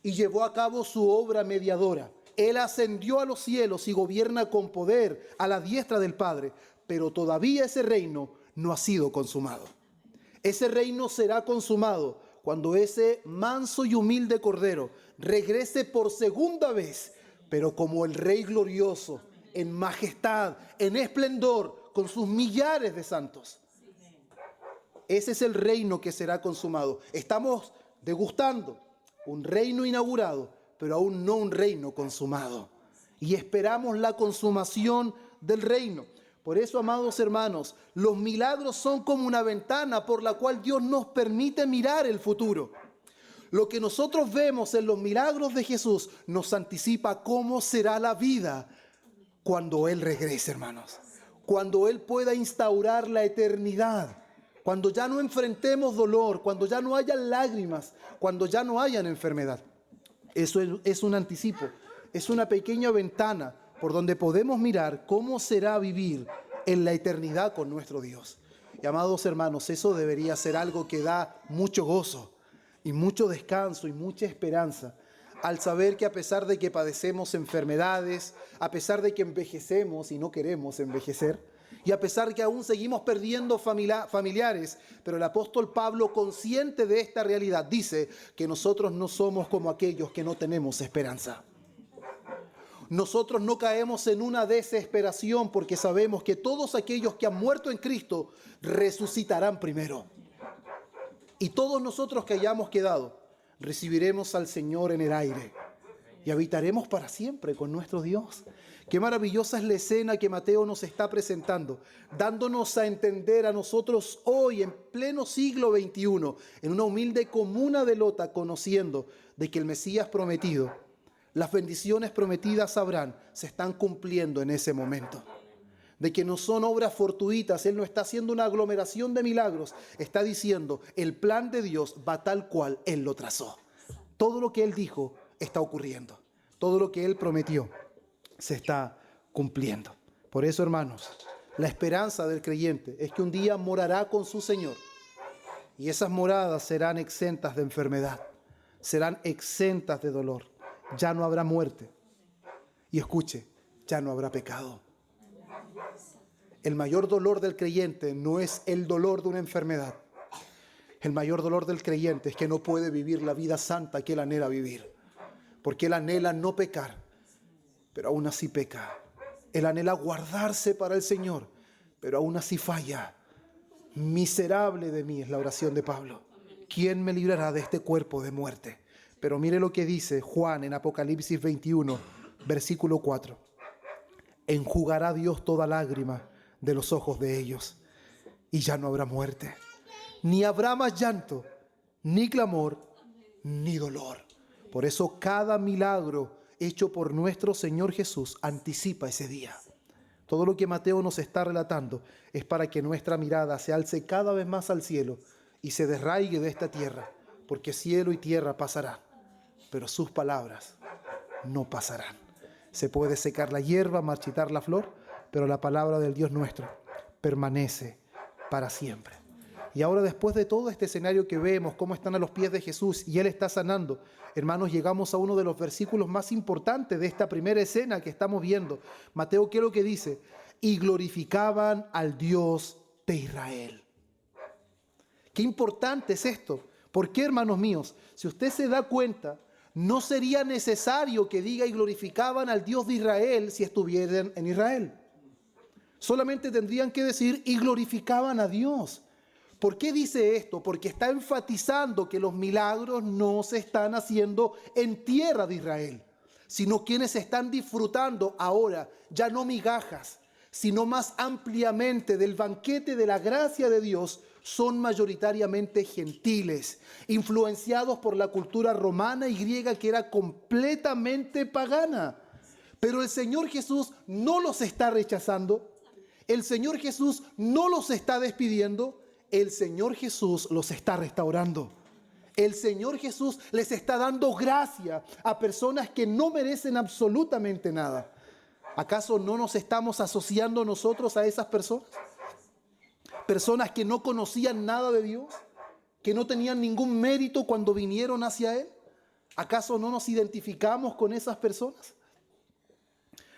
A: y llevó a cabo su obra mediadora. Él ascendió a los cielos y gobierna con poder a la diestra del Padre, pero todavía ese reino no ha sido consumado. Ese reino será consumado cuando ese manso y humilde Cordero regrese por segunda vez, pero como el Rey glorioso, en majestad, en esplendor, con sus millares de santos. Ese es el reino que será consumado. Estamos degustando un reino inaugurado, pero aún no un reino consumado. Y esperamos la consumación del reino. Por eso, amados hermanos, los milagros son como una ventana por la cual Dios nos permite mirar el futuro. Lo que nosotros vemos en los milagros de Jesús nos anticipa cómo será la vida cuando Él regrese, hermanos. Cuando Él pueda instaurar la eternidad. Cuando ya no enfrentemos dolor, cuando ya no haya lágrimas, cuando ya no haya enfermedad. Eso es un anticipo, es una pequeña ventana por donde podemos mirar cómo será vivir en la eternidad con nuestro Dios. Y amados hermanos, eso debería ser algo que da mucho gozo y mucho descanso y mucha esperanza, al saber que a pesar de que padecemos enfermedades, a pesar de que envejecemos y no queremos envejecer, y a pesar que aún seguimos perdiendo familiares, pero el apóstol Pablo, consciente de esta realidad, dice que nosotros no somos como aquellos que no tenemos esperanza. Nosotros no caemos en una desesperación porque sabemos que todos aquellos que han muerto en Cristo resucitarán primero. Y todos nosotros que hayamos quedado, recibiremos al Señor en el aire y habitaremos para siempre con nuestro Dios. Qué maravillosa es la escena que Mateo nos está presentando, dándonos a entender a nosotros hoy, en pleno siglo XXI, en una humilde comuna de Lota, conociendo de que el Mesías prometido, las bendiciones prometidas a Abraham, se están cumpliendo en ese momento. De que no son obras fortuitas, Él no está haciendo una aglomeración de milagros, está diciendo, el plan de Dios va tal cual Él lo trazó. Todo lo que Él dijo está ocurriendo. Todo lo que Él prometió se está cumpliendo. Por eso, hermanos, la esperanza del creyente es que un día morará con su Señor. Y esas moradas serán exentas de enfermedad, serán exentas de dolor. Ya no habrá muerte. Y escuche, ya no habrá pecado. El mayor dolor del creyente no es el dolor de una enfermedad. El mayor dolor del creyente es que no puede vivir la vida santa que él anhela vivir. Porque él anhela no pecar, pero aún así peca. Él anhela guardarse para el Señor, pero aún así falla. Miserable de mí es la oración de Pablo. ¿Quién me librará de este cuerpo de muerte? Pero mire lo que dice Juan en Apocalipsis 21, versículo 4. Enjugará Dios toda lágrima de los ojos de ellos, y ya no habrá muerte, ni habrá más llanto, ni clamor, ni dolor. Por eso cada milagro hecho por nuestro Señor Jesús anticipa ese día. Todo lo que Mateo nos está relatando es para que nuestra mirada se alce cada vez más al cielo y se desraigue de esta tierra, porque cielo y tierra pasarán, pero sus palabras no pasarán. Se puede secar la hierba, marchitar la flor, pero la palabra del Dios nuestro permanece para siempre. Y ahora, después de todo este escenario que vemos, cómo están a los pies de Jesús y Él está sanando, hermanos, llegamos a uno de los versículos más importantes de esta primera escena que estamos viendo. Mateo, ¿qué es lo que dice? Y glorificaban al Dios de Israel. Qué importante es esto. ¿Por qué, hermanos míos? Si usted se da cuenta, no sería necesario que diga y glorificaban al Dios de Israel si estuvieran en Israel. Solamente tendrían que decir y glorificaban a Dios. ¿Por qué dice esto? Porque está enfatizando que los milagros no se están haciendo en tierra de Israel, sino quienes están disfrutando ahora, ya no migajas, sino más ampliamente del banquete de la gracia de Dios, son mayoritariamente gentiles, influenciados por la cultura romana y griega que era completamente pagana. Pero el Señor Jesús no los está rechazando, el Señor Jesús no los está despidiendo, el Señor Jesús los está restaurando. El Señor Jesús les está dando gracia a personas que no merecen absolutamente nada. ¿Acaso no nos estamos asociando nosotros a esas personas? Personas que no conocían nada de Dios, que no tenían ningún mérito cuando vinieron hacia Él. ¿Acaso no nos identificamos con esas personas?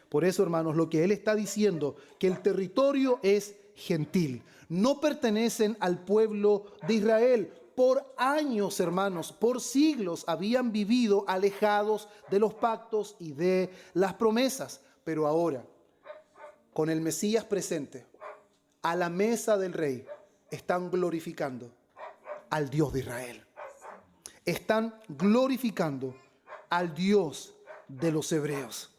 A: Por eso, hermanos, lo que Él está diciendo, que el territorio es gentil. No pertenecen al pueblo de Israel. por años, hermanos, por siglos habían vivido alejados de los pactos y de las promesas. Pero ahora, con el Mesías presente, a la mesa del Rey, están glorificando al Dios de Israel. Están glorificando al Dios de los hebreos,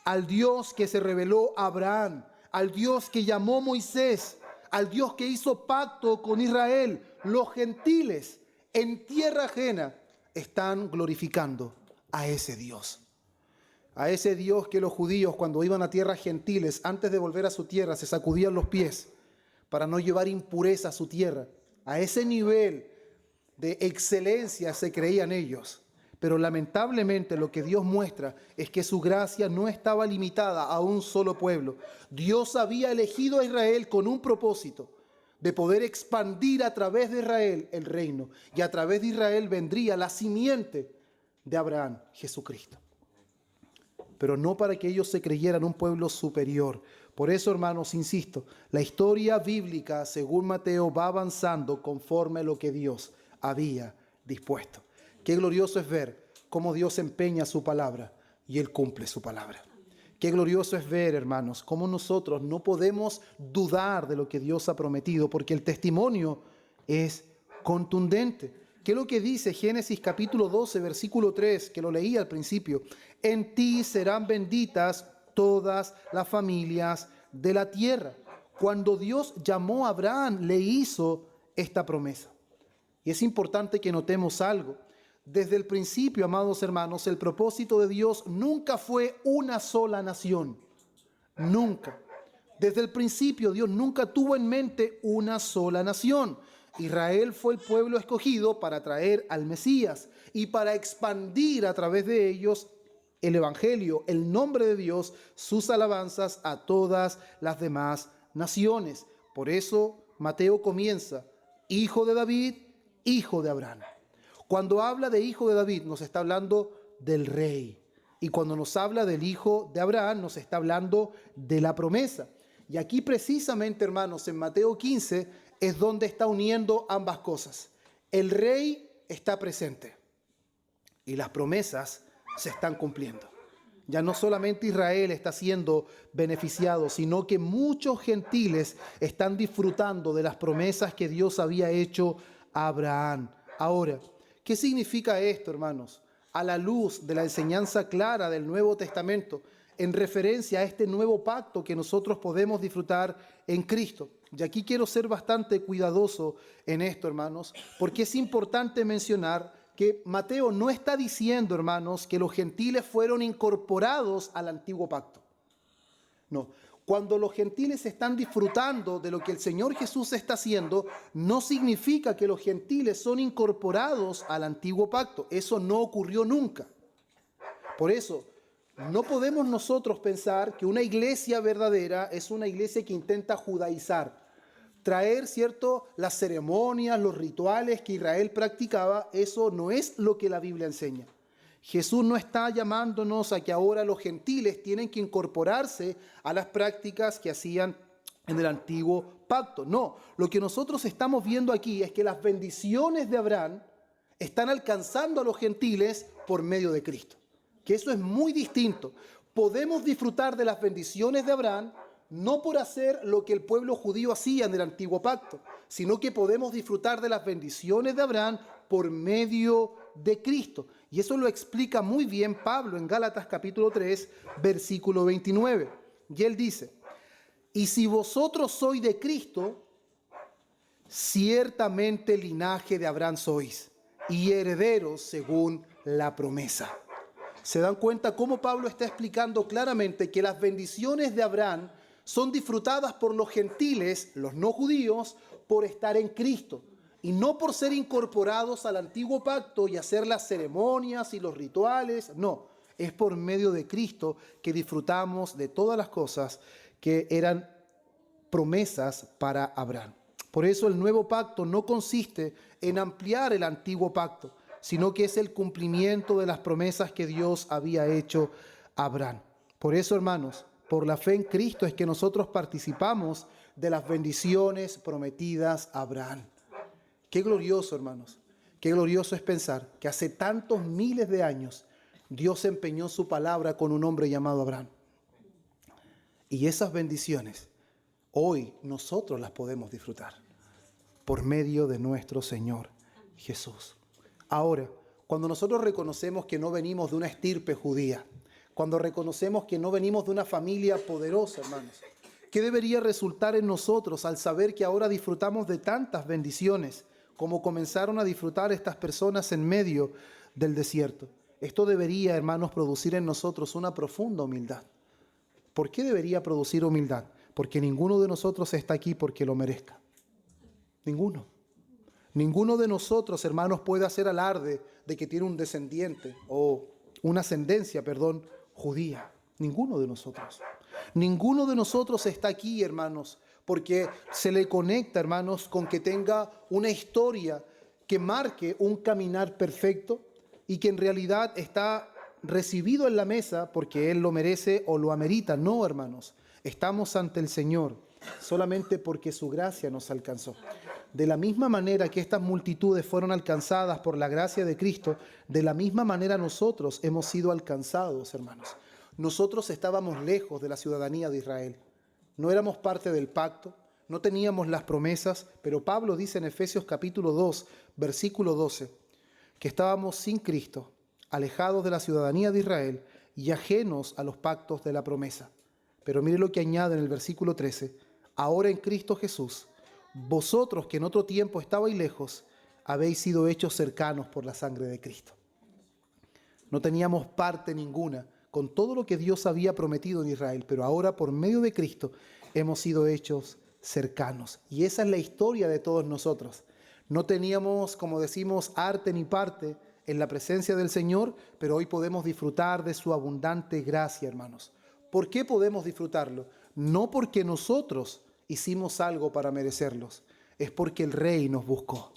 A: al Dios que se reveló a Abraham, al Dios que llamó a Moisés, al Dios que hizo pacto con Israel. Los gentiles en tierra ajena están glorificando a ese Dios. A ese Dios que los judíos, cuando iban a tierras gentiles, antes de volver a su tierra, se sacudían los pies para no llevar impureza a su tierra. A ese nivel de excelencia se creían ellos. Pero lamentablemente lo que Dios muestra es que su gracia no estaba limitada a un solo pueblo. Dios había elegido a Israel con un propósito de poder expandir a través de Israel el reino. Y a través de Israel vendría la simiente de Abraham, Jesucristo. Pero no para que ellos se creyeran un pueblo superior. Por eso, hermanos, insisto, la historia bíblica, según Mateo, va avanzando conforme a lo que Dios había dispuesto. Qué glorioso es ver cómo Dios empeña su palabra y Él cumple su palabra. Qué glorioso es ver, hermanos, cómo nosotros no podemos dudar de lo que Dios ha prometido, porque el testimonio es contundente. ¿Qué es lo que dice Génesis capítulo 12, versículo 3, que lo leí al principio? En ti serán benditas todas las familias de la tierra. Cuando Dios llamó a Abraham, le hizo esta promesa. Y es importante que notemos algo. Desde el principio, amados hermanos, el propósito de Dios nunca fue una sola nación. Nunca. Desde el principio, Dios nunca tuvo en mente una sola nación. Israel fue el pueblo escogido para traer al Mesías y para expandir a través de ellos el Evangelio, el nombre de Dios, sus alabanzas a todas las demás naciones. Por eso Mateo comienza, hijo de David, hijo de Abraham. Cuando habla de hijo de David, nos está hablando del rey. Y cuando nos habla del hijo de Abraham, nos está hablando de la promesa. Y aquí precisamente, hermanos, en Mateo 15, es donde está uniendo ambas cosas. El rey está presente y las promesas se están cumpliendo. Ya no solamente Israel está siendo beneficiado, sino que muchos gentiles están disfrutando de las promesas que Dios había hecho a Abraham. Ahora, ¿qué significa esto, hermanos? A la luz de la enseñanza clara del Nuevo Testamento, en referencia a este nuevo pacto que nosotros podemos disfrutar en Cristo. Y aquí quiero ser bastante cuidadoso en esto, hermanos, porque es importante mencionar que Mateo no está diciendo, hermanos, que los gentiles fueron incorporados al antiguo pacto. No. Cuando los gentiles están disfrutando de lo que el Señor Jesús está haciendo, no significa que los gentiles son incorporados al antiguo pacto. Eso no ocurrió nunca. Por eso, no podemos nosotros pensar que una iglesia verdadera es una iglesia que intenta judaizar. Traer, ¿cierto?, las ceremonias, los rituales que Israel practicaba, eso no es lo que la Biblia enseña. Jesús no está llamándonos a que ahora los gentiles tienen que incorporarse a las prácticas que hacían en el antiguo pacto. No, lo que nosotros estamos viendo aquí es que las bendiciones de Abraham están alcanzando a los gentiles por medio de Cristo. Que eso es muy distinto. Podemos disfrutar de las bendiciones de Abraham no por hacer lo que el pueblo judío hacía en el antiguo pacto, sino que podemos disfrutar de las bendiciones de Abraham por medio de Cristo. Y eso lo explica muy bien Pablo en Gálatas capítulo 3, versículo 29. Y él dice, y si vosotros sois de Cristo, ciertamente linaje de Abraham sois, y herederos según la promesa. ¿Se dan cuenta cómo Pablo está explicando claramente que las bendiciones de Abraham son disfrutadas por los gentiles, los no judíos, por estar en Cristo? Y no por ser incorporados al antiguo pacto y hacer las ceremonias y los rituales. No, es por medio de Cristo que disfrutamos de todas las cosas que eran promesas para Abraham. Por eso el nuevo pacto no consiste en ampliar el antiguo pacto, sino que es el cumplimiento de las promesas que Dios había hecho a Abraham. Por eso, hermanos, por la fe en Cristo es que nosotros participamos de las bendiciones prometidas a Abraham. Qué glorioso, hermanos. Qué glorioso es pensar que hace tantos miles de años Dios empeñó su palabra con un hombre llamado Abraham. Y esas bendiciones hoy nosotros las podemos disfrutar por medio de nuestro Señor Jesús. Ahora, cuando nosotros reconocemos que no venimos de una estirpe judía, cuando reconocemos que no venimos de una familia poderosa, hermanos, ¿qué debería resultar en nosotros al saber que ahora disfrutamos de tantas bendiciones como comenzaron a disfrutar estas personas en medio del desierto? Esto debería, hermanos, producir en nosotros una profunda humildad. ¿Por qué debería producir humildad? Porque ninguno de nosotros está aquí porque lo merezca. Ninguno. Ninguno de nosotros, hermanos, puede hacer alarde de que tiene un descendiente o una ascendencia, judía. Ninguno de nosotros. Ninguno de nosotros está aquí, hermanos, porque se le conecta, hermanos, con que tenga una historia que marque un caminar perfecto y que en realidad está recibido en la mesa porque Él lo merece o lo amerita. No, hermanos, estamos ante el Señor solamente porque su gracia nos alcanzó. De la misma manera que estas multitudes fueron alcanzadas por la gracia de Cristo, de la misma manera nosotros hemos sido alcanzados, hermanos. Nosotros estábamos lejos de la ciudadanía de Israel. No éramos parte del pacto, no teníamos las promesas, pero Pablo dice en Efesios capítulo 2, versículo 12, que estábamos sin Cristo, alejados de la ciudadanía de Israel y ajenos a los pactos de la promesa. Pero mire lo que añade en el versículo 13, ahora en Cristo Jesús, vosotros que en otro tiempo estabais lejos, habéis sido hechos cercanos por la sangre de Cristo. No teníamos parte ninguna con todo lo que Dios había prometido en Israel, pero ahora por medio de Cristo hemos sido hechos cercanos. Y esa es la historia de todos nosotros. No teníamos, como decimos, arte ni parte en la presencia del Señor, pero hoy podemos disfrutar de su abundante gracia, hermanos. ¿Por qué podemos disfrutarlo? No porque nosotros hicimos algo para merecerlos, es porque el Rey nos buscó.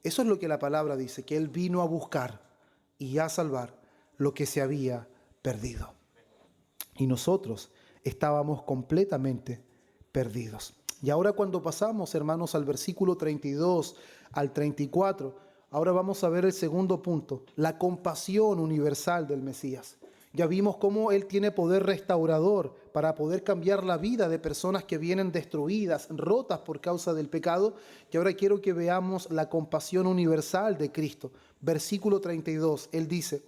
A: Eso es lo que la palabra dice, que Él vino a buscar y a salvar lo que se había perdido. Y nosotros estábamos completamente perdidos. Y ahora cuando pasamos, hermanos, al versículo 32 al 34, ahora vamos a ver el segundo punto, la compasión universal del Mesías. Ya vimos cómo Él tiene poder restaurador para poder cambiar la vida de personas que vienen destruidas, rotas por causa del pecado. Y ahora quiero que veamos la compasión universal de Cristo. Versículo 32, Él dice,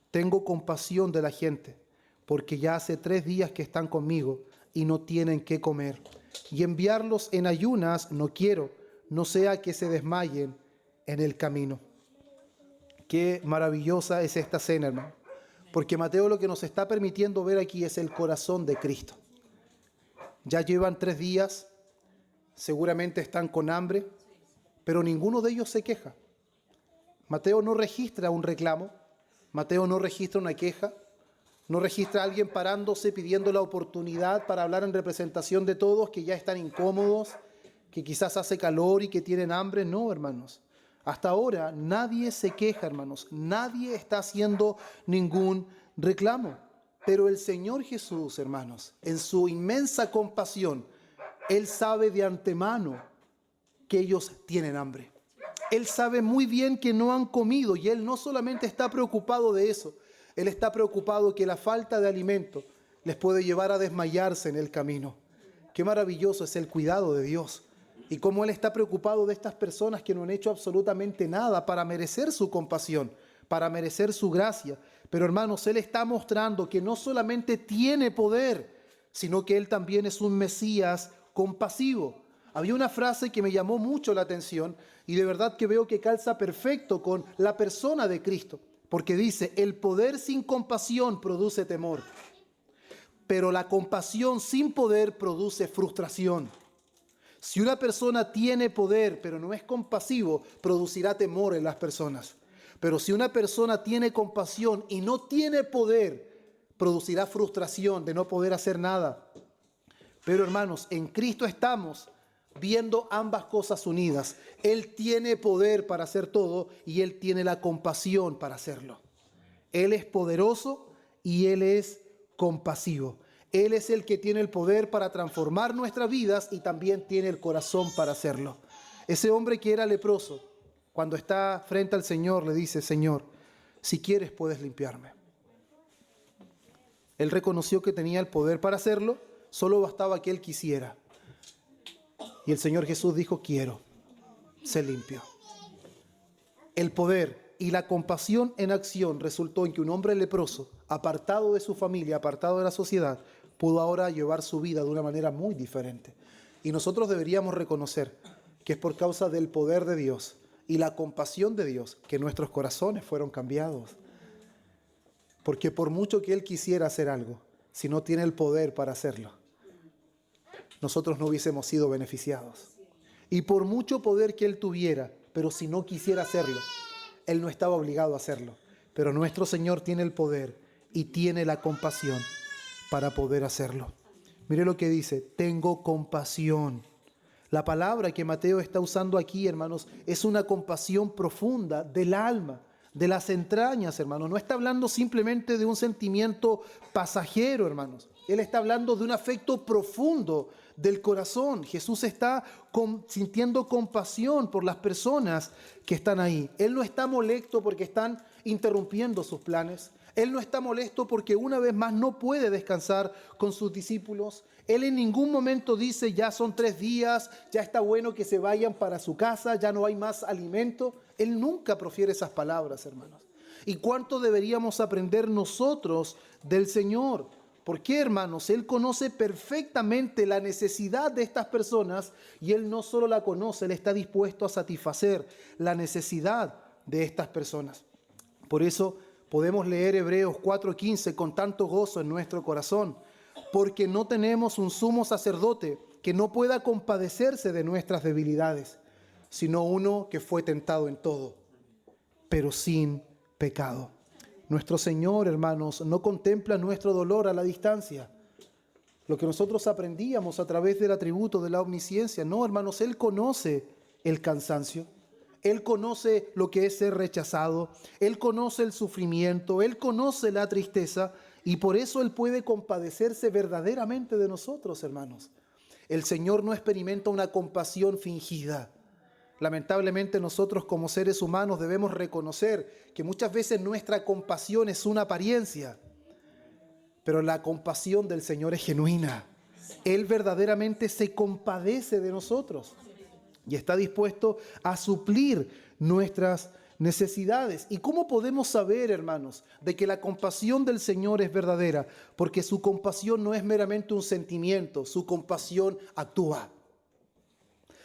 A: tengo compasión de la gente, porque ya hace 3 días que están conmigo y no tienen qué comer. Y enviarlos en ayunas no quiero, no sea que se desmayen en el camino. Qué maravillosa es esta cena, hermano. Porque Mateo lo que nos está permitiendo ver aquí es el corazón de Cristo. Ya llevan 3 días, seguramente están con hambre, pero ninguno de ellos se queja. Mateo no registra un reclamo, Mateo no registra una queja, no registra a alguien parándose pidiendo la oportunidad para hablar en representación de todos que ya están incómodos, que quizás hace calor y que tienen hambre. No, hermanos. Hasta ahora nadie se queja, hermanos. Nadie está haciendo ningún reclamo. Pero el Señor Jesús, hermanos, en su inmensa compasión, Él sabe de antemano que ellos tienen hambre. Él sabe muy bien que no han comido y Él no solamente está preocupado de eso, Él está preocupado que la falta de alimento les puede llevar a desmayarse en el camino. Qué maravilloso es el cuidado de Dios. Y cómo Él está preocupado de estas personas que no han hecho absolutamente nada para merecer su compasión, para merecer su gracia. Pero hermanos, Él está mostrando que no solamente tiene poder, sino que Él también es un Mesías compasivo. Había una frase que me llamó mucho la atención y de verdad que veo que calza perfecto con la persona de Cristo. Porque dice, el poder sin compasión produce temor, pero la compasión sin poder produce frustración. Si una persona tiene poder, pero no es compasivo, producirá temor en las personas. Pero si una persona tiene compasión y no tiene poder, producirá frustración de no poder hacer nada. Pero hermanos, en Cristo estamos viendo ambas cosas unidas. Él tiene poder para hacer todo y Él tiene la compasión para hacerlo. Él es poderoso y Él es compasivo. Él es el que tiene el poder para transformar nuestras vidas y también tiene el corazón para hacerlo. Ese hombre que era leproso, cuando está frente al Señor, le dice: Señor, si quieres puedes limpiarme. Él reconoció que tenía el poder para hacerlo, solo bastaba que él quisiera. Y el Señor Jesús dijo: quiero, sé limpio. El poder y la compasión en acción resultó en que un hombre leproso, apartado de su familia, apartado de la sociedad, pudo ahora llevar su vida de una manera muy diferente. Y nosotros deberíamos reconocer que es por causa del poder de Dios y la compasión de Dios que nuestros corazones fueron cambiados. Porque por mucho que Él quisiera hacer algo, si no tiene el poder para hacerlo, nosotros no hubiésemos sido beneficiados. Y por mucho poder que Él tuviera, pero si no quisiera hacerlo, Él no estaba obligado a hacerlo. Pero nuestro Señor tiene el poder y tiene la compasión para poder hacerlo. Mire lo que dice: tengo compasión. La palabra que Mateo está usando aquí, hermanos, es una compasión profunda del alma, de las entrañas, hermanos. No está hablando simplemente de un sentimiento pasajero, hermanos. Él está hablando de un afecto profundo del corazón. Jesús está sintiendo compasión por las personas que están ahí. Él no está molesto porque están interrumpiendo sus planes. Él no está molesto porque una vez más no puede descansar con sus discípulos. Él en ningún momento dice: ya son 3 días, ya está bueno que se vayan para su casa, ya no hay más alimento. Él nunca profiere esas palabras, hermanos. ¿Y cuánto deberíamos aprender nosotros del Señor? ¿Por qué, hermanos? Él conoce perfectamente la necesidad de estas personas y Él no solo la conoce, Él está dispuesto a satisfacer la necesidad de estas personas. Por eso podemos leer Hebreos 4:15 con tanto gozo en nuestro corazón, porque no tenemos un sumo sacerdote que no pueda compadecerse de nuestras debilidades, sino uno que fue tentado en todo, pero sin pecado. Nuestro Señor, hermanos, no contempla nuestro dolor a la distancia. Lo que nosotros aprendíamos a través del atributo de la omnisciencia. No, hermanos, Él conoce el cansancio. Él conoce lo que es ser rechazado. Él conoce el sufrimiento. Él conoce la tristeza. Y por eso Él puede compadecerse verdaderamente de nosotros, hermanos. El Señor no experimenta una compasión fingida. Lamentablemente nosotros como seres humanos debemos reconocer que muchas veces nuestra compasión es una apariencia, pero la compasión del Señor es genuina. Él verdaderamente se compadece de nosotros y está dispuesto a suplir nuestras necesidades. ¿Y cómo podemos saber, hermanos, de que la compasión del Señor es verdadera? Porque su compasión no es meramente un sentimiento, su compasión actúa.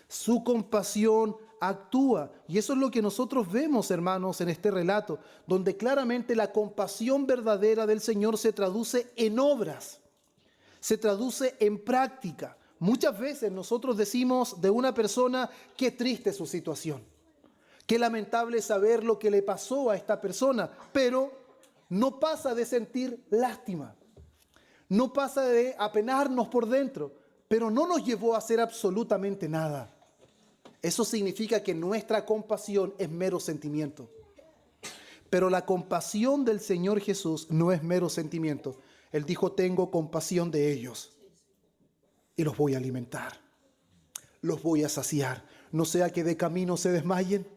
A: Su compasión actúa. Y eso es lo que nosotros vemos, hermanos, en este relato, donde claramente la compasión verdadera del Señor se traduce en obras, se traduce en práctica. Muchas veces nosotros decimos de una persona: qué triste su situación, qué lamentable saber lo que le pasó a esta persona, pero no pasa de sentir lástima, no pasa de apenarnos por dentro, pero no nos llevó a hacer absolutamente nada. Eso significa que nuestra compasión es mero sentimiento. Pero la compasión del Señor Jesús no es mero sentimiento. Él dijo: tengo compasión de ellos y los voy a alimentar, los voy a saciar, no sea que de camino se desmayen.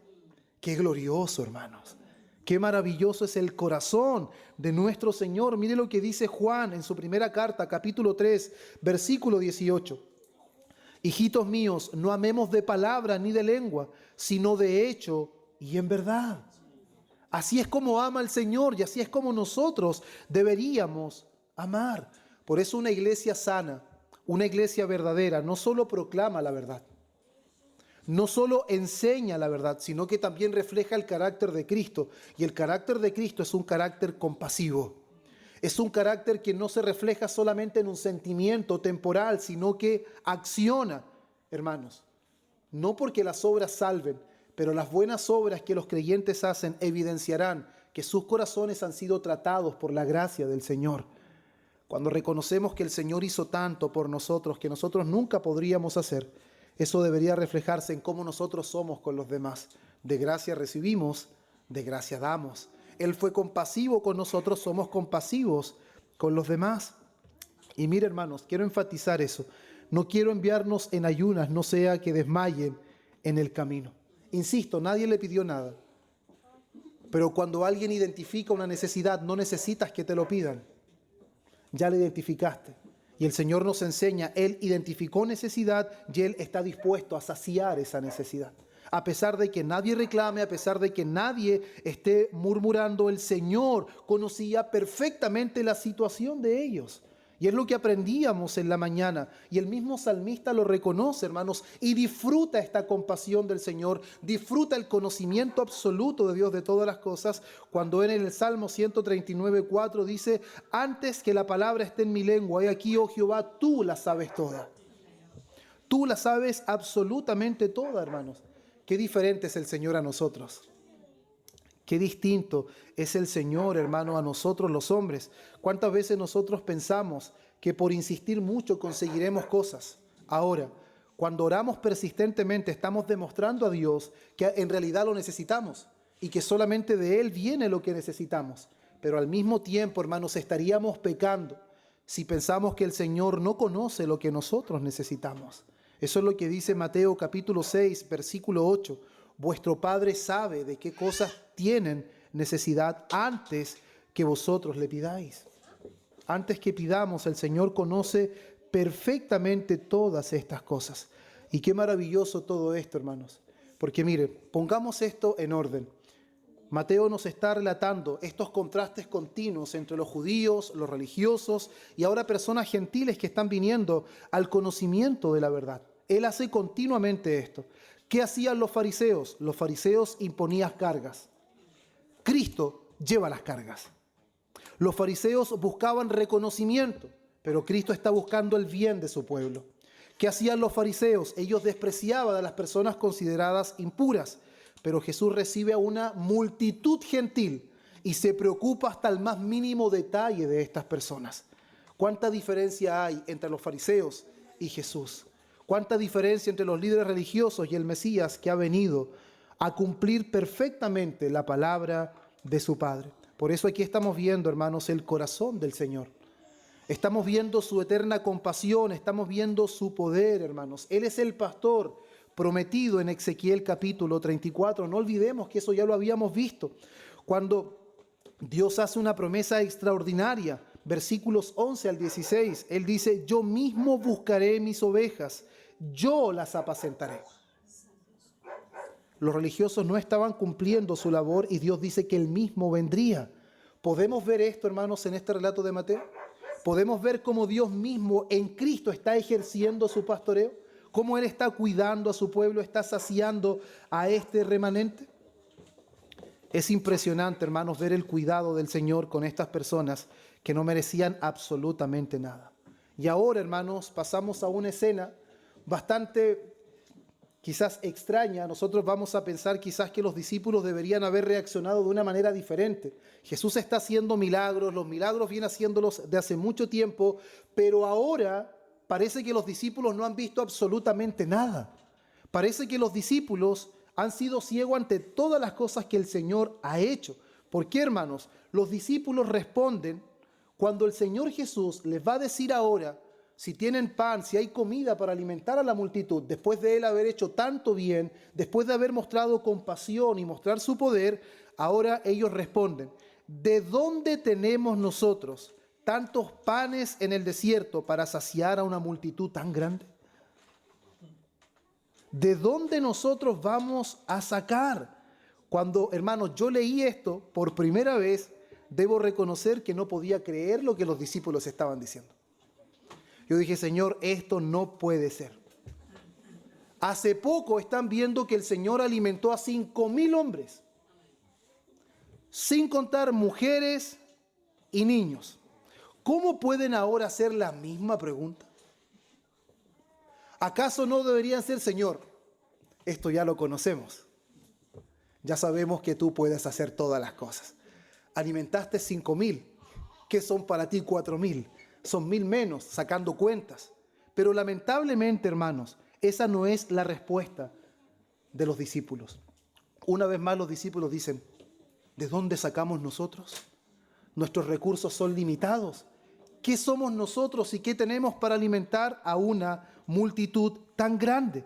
A: Qué glorioso, hermanos. Qué maravilloso es el corazón de nuestro Señor. Mire lo que dice Juan en su primera carta, capítulo 3, versículo 18. Hijitos míos, no amemos de palabra ni de lengua, sino de hecho y en verdad. Así es como ama el Señor y así es como nosotros deberíamos amar. Por eso una iglesia sana, una iglesia verdadera, no solo proclama la verdad, no solo enseña la verdad, sino que también refleja el carácter de Cristo. Y el carácter de Cristo es un carácter compasivo. Es un carácter que no se refleja solamente en un sentimiento temporal, sino que acciona, hermanos. No porque las obras salven, pero las buenas obras que los creyentes hacen evidenciarán que sus corazones han sido tratados por la gracia del Señor. Cuando reconocemos que el Señor hizo tanto por nosotros que nosotros nunca podríamos hacer, eso debería reflejarse en cómo nosotros somos con los demás. De gracia recibimos, de gracia damos. Él fue compasivo con nosotros, somos compasivos con los demás. Y mire, hermanos, quiero enfatizar eso. No quiero enviarnos en ayunas, no sea que desmayen en el camino. Insisto, nadie le pidió nada. Pero cuando alguien identifica una necesidad, no necesitas que te lo pidan. Ya la identificaste. Y el Señor nos enseña, Él identificó necesidad y Él está dispuesto a saciar esa necesidad. A pesar de que nadie reclame, a pesar de que nadie esté murmurando, el Señor conocía perfectamente la situación de ellos. Y es lo que aprendíamos en la mañana. Y el mismo salmista lo reconoce, hermanos, y disfruta esta compasión del Señor, disfruta el conocimiento absoluto de Dios de todas las cosas, cuando en el Salmo 139:4 dice, antes que la palabra esté en mi lengua, he aquí, oh Jehová, tú la sabes toda. Tú la sabes absolutamente toda, hermanos. Qué diferente es el Señor a nosotros. Qué distinto es el Señor, hermano, a nosotros los hombres. ¿Cuántas veces nosotros pensamos que por insistir mucho conseguiremos cosas? Ahora, cuando oramos persistentemente, estamos demostrando a Dios que en realidad lo necesitamos y que solamente de Él viene lo que necesitamos. Pero al mismo tiempo, hermanos, estaríamos pecando si pensamos que el Señor no conoce lo que nosotros necesitamos. Eso es lo que dice Mateo capítulo 6, versículo 8. Vuestro Padre sabe de qué cosas tienen necesidad antes que vosotros le pidáis. Antes que pidamos, el Señor conoce perfectamente todas estas cosas. Y qué maravilloso todo esto, hermanos. Porque mire, pongamos esto en orden. Mateo nos está relatando estos contrastes continuos entre los judíos, los religiosos y ahora personas gentiles que están viniendo al conocimiento de la verdad. Él hace continuamente esto. ¿Qué hacían los fariseos? Los fariseos imponían cargas. Cristo lleva las cargas. Los fariseos buscaban reconocimiento, pero Cristo está buscando el bien de su pueblo. ¿Qué hacían los fariseos? Ellos despreciaban a las personas consideradas impuras, pero Jesús recibe a una multitud gentil y se preocupa hasta el más mínimo detalle de estas personas. ¿Cuánta diferencia hay entre los fariseos y Jesús? ¿Cuánta diferencia entre los líderes religiosos y el Mesías que ha venido a cumplir perfectamente la palabra de su Padre? Por eso aquí estamos viendo, hermanos, el corazón del Señor. Estamos viendo su eterna compasión, estamos viendo su poder, hermanos. Él es el pastor prometido en Ezequiel capítulo 34. No olvidemos que eso ya lo habíamos visto. Cuando Dios hace una promesa extraordinaria, versículos 11 al 16, Él dice, yo mismo buscaré mis ovejas, yo las apacentaré. Los religiosos no estaban cumpliendo su labor y Dios dice que Él mismo vendría. ¿Podemos ver esto, hermanos, en este relato de Mateo? ¿Podemos ver cómo Dios mismo en Cristo está ejerciendo su pastoreo? ¿Cómo Él está cuidando a su pueblo, está saciando a este remanente? Es impresionante, hermanos, ver el cuidado del Señor con estas personas que no merecían absolutamente nada. Y ahora, hermanos, pasamos a una escena bastante quizás extraña. Nosotros vamos a pensar quizás que los discípulos deberían haber reaccionado de una manera diferente. Jesús está haciendo milagros, los milagros viene haciéndolos de hace mucho tiempo, pero ahora parece que los discípulos no han visto absolutamente nada. Parece que los discípulos han sido ciegos ante todas las cosas que el Señor ha hecho. ¿Por qué, hermanos? Los discípulos responden cuando el Señor Jesús les va a decir ahora si tienen pan, si hay comida para alimentar a la multitud, después de Él haber hecho tanto bien, después de haber mostrado compasión y mostrar su poder, ahora ellos responden, ¿de dónde tenemos nosotros tantos panes en el desierto para saciar a una multitud tan grande? ¿De dónde nosotros vamos a sacar? Cuando, hermanos, yo leí esto por primera vez, debo reconocer que no podía creer lo que los discípulos estaban diciendo. Yo dije, Señor, esto no puede ser. Hace poco están viendo que el Señor alimentó a 5,000 hombres, sin contar mujeres y niños. ¿Cómo pueden ahora hacer la misma pregunta? ¿Acaso no deberían ser, Señor, esto ya lo conocemos? Ya sabemos que tú puedes hacer todas las cosas. Alimentaste 5,000. ¿Qué son para ti 4,000? Son 1,000 menos, sacando cuentas. Pero lamentablemente, hermanos, esa no es la respuesta de los discípulos. Una vez más los discípulos dicen, ¿de dónde sacamos nosotros? Nuestros recursos son limitados. ¿Qué somos nosotros y qué tenemos para alimentar a una multitud tan grande?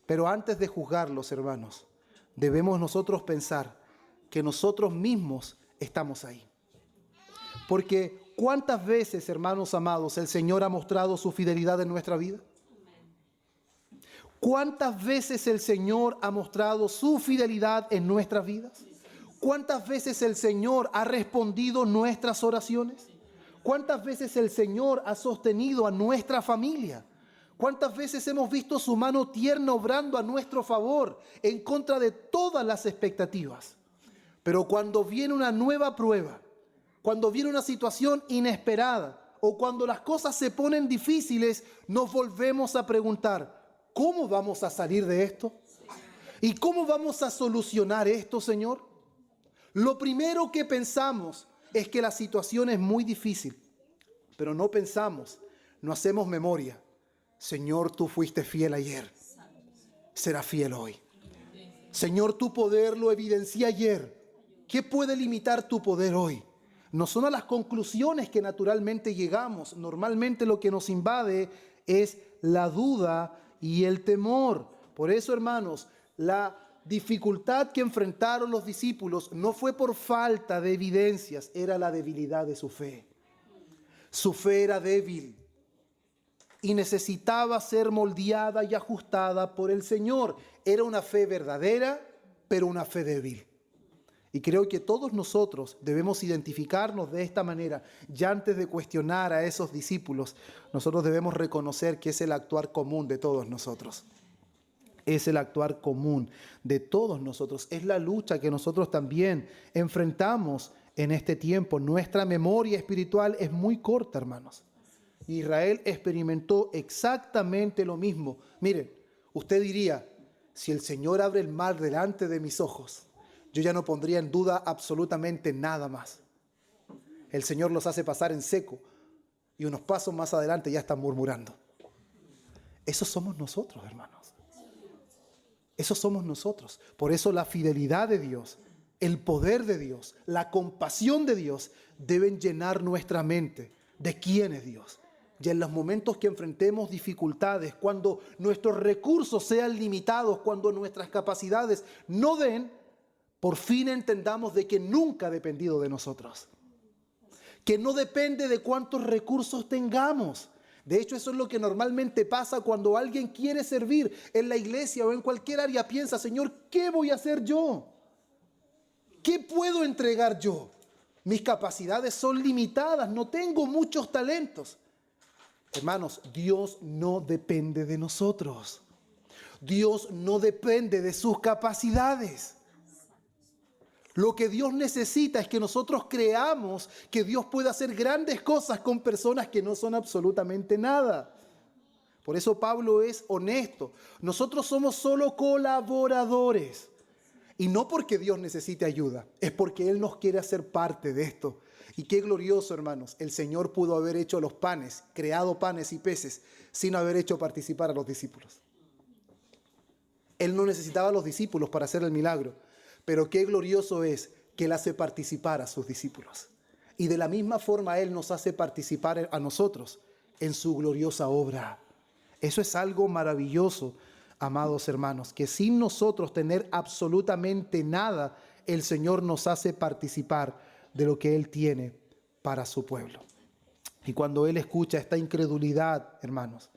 A: Pero antes de juzgarlos, hermanos, debemos nosotros pensar que nosotros mismos estamos ahí. Porque ¿cuántas veces, hermanos amados, el Señor ha mostrado su fidelidad en nuestra vida? ¿Cuántas veces el Señor ha mostrado su fidelidad en nuestras vidas? ¿Cuántas veces el Señor ha respondido nuestras oraciones? ¿Cuántas veces el Señor ha sostenido a nuestra familia? ¿Cuántas veces hemos visto su mano tierna obrando a nuestro favor en contra de todas las expectativas? Pero cuando viene una nueva prueba, cuando viene una situación inesperada o cuando las cosas se ponen difíciles, nos volvemos a preguntar, ¿cómo vamos a salir de esto? ¿Y cómo vamos a solucionar esto, Señor? Lo primero que pensamos es que la situación es muy difícil, pero no pensamos, no hacemos memoria. Señor, tú fuiste fiel ayer, serás fiel hoy. Señor, tu poder lo evidencié ayer. ¿Qué puede limitar tu poder hoy? No son a las conclusiones que naturalmente llegamos. Normalmente lo que nos invade es la duda y el temor. Por eso, hermanos, la dificultad que enfrentaron los discípulos no fue por falta de evidencias, era la debilidad de su fe. Su fe era débil y necesitaba ser moldeada y ajustada por el Señor. Era una fe verdadera, pero una fe débil. Y creo que todos nosotros debemos identificarnos de esta manera. Ya antes de cuestionar a esos discípulos, nosotros debemos reconocer que es el actuar común de todos nosotros. Es el actuar común de todos nosotros. Es la lucha que nosotros también enfrentamos en este tiempo. Nuestra memoria espiritual es muy corta, hermanos. Israel experimentó exactamente lo mismo. Miren, usted diría, si el Señor abre el mar delante de mis ojos, yo ya no pondría en duda absolutamente nada más. El Señor los hace pasar en seco y unos pasos más adelante ya están murmurando. Esos somos nosotros, hermanos. Esos somos nosotros. Por eso la fidelidad de Dios, el poder de Dios, la compasión de Dios deben llenar nuestra mente de quién es Dios. Y en los momentos que enfrentemos dificultades, cuando nuestros recursos sean limitados, cuando nuestras capacidades no den, por fin entendamos de que nunca ha dependido de nosotros. Que no depende de cuántos recursos tengamos. De hecho, eso es lo que normalmente pasa cuando alguien quiere servir en la iglesia o en cualquier área. Piensa, Señor, ¿qué voy a hacer yo? ¿Qué puedo entregar yo? Mis capacidades son limitadas, no tengo muchos talentos. Hermanos, Dios no depende de nosotros. Dios no depende de sus capacidades. Lo que Dios necesita es que nosotros creamos que Dios puede hacer grandes cosas con personas que no son absolutamente nada. Por eso Pablo es honesto. Nosotros somos solo colaboradores. Y no porque Dios necesite ayuda, es porque Él nos quiere hacer parte de esto. Y qué glorioso, hermanos. El Señor pudo haber hecho los panes, creado panes y peces, sin haber hecho participar a los discípulos. Él no necesitaba a los discípulos para hacer el milagro. Pero qué glorioso es que Él hace participar a sus discípulos. Y de la misma forma Él nos hace participar a nosotros en su gloriosa obra. Eso es algo maravilloso, amados hermanos, que sin nosotros tener absolutamente nada, el Señor nos hace participar de lo que Él tiene para su pueblo. Y cuando Él escucha esta incredulidad, hermanos,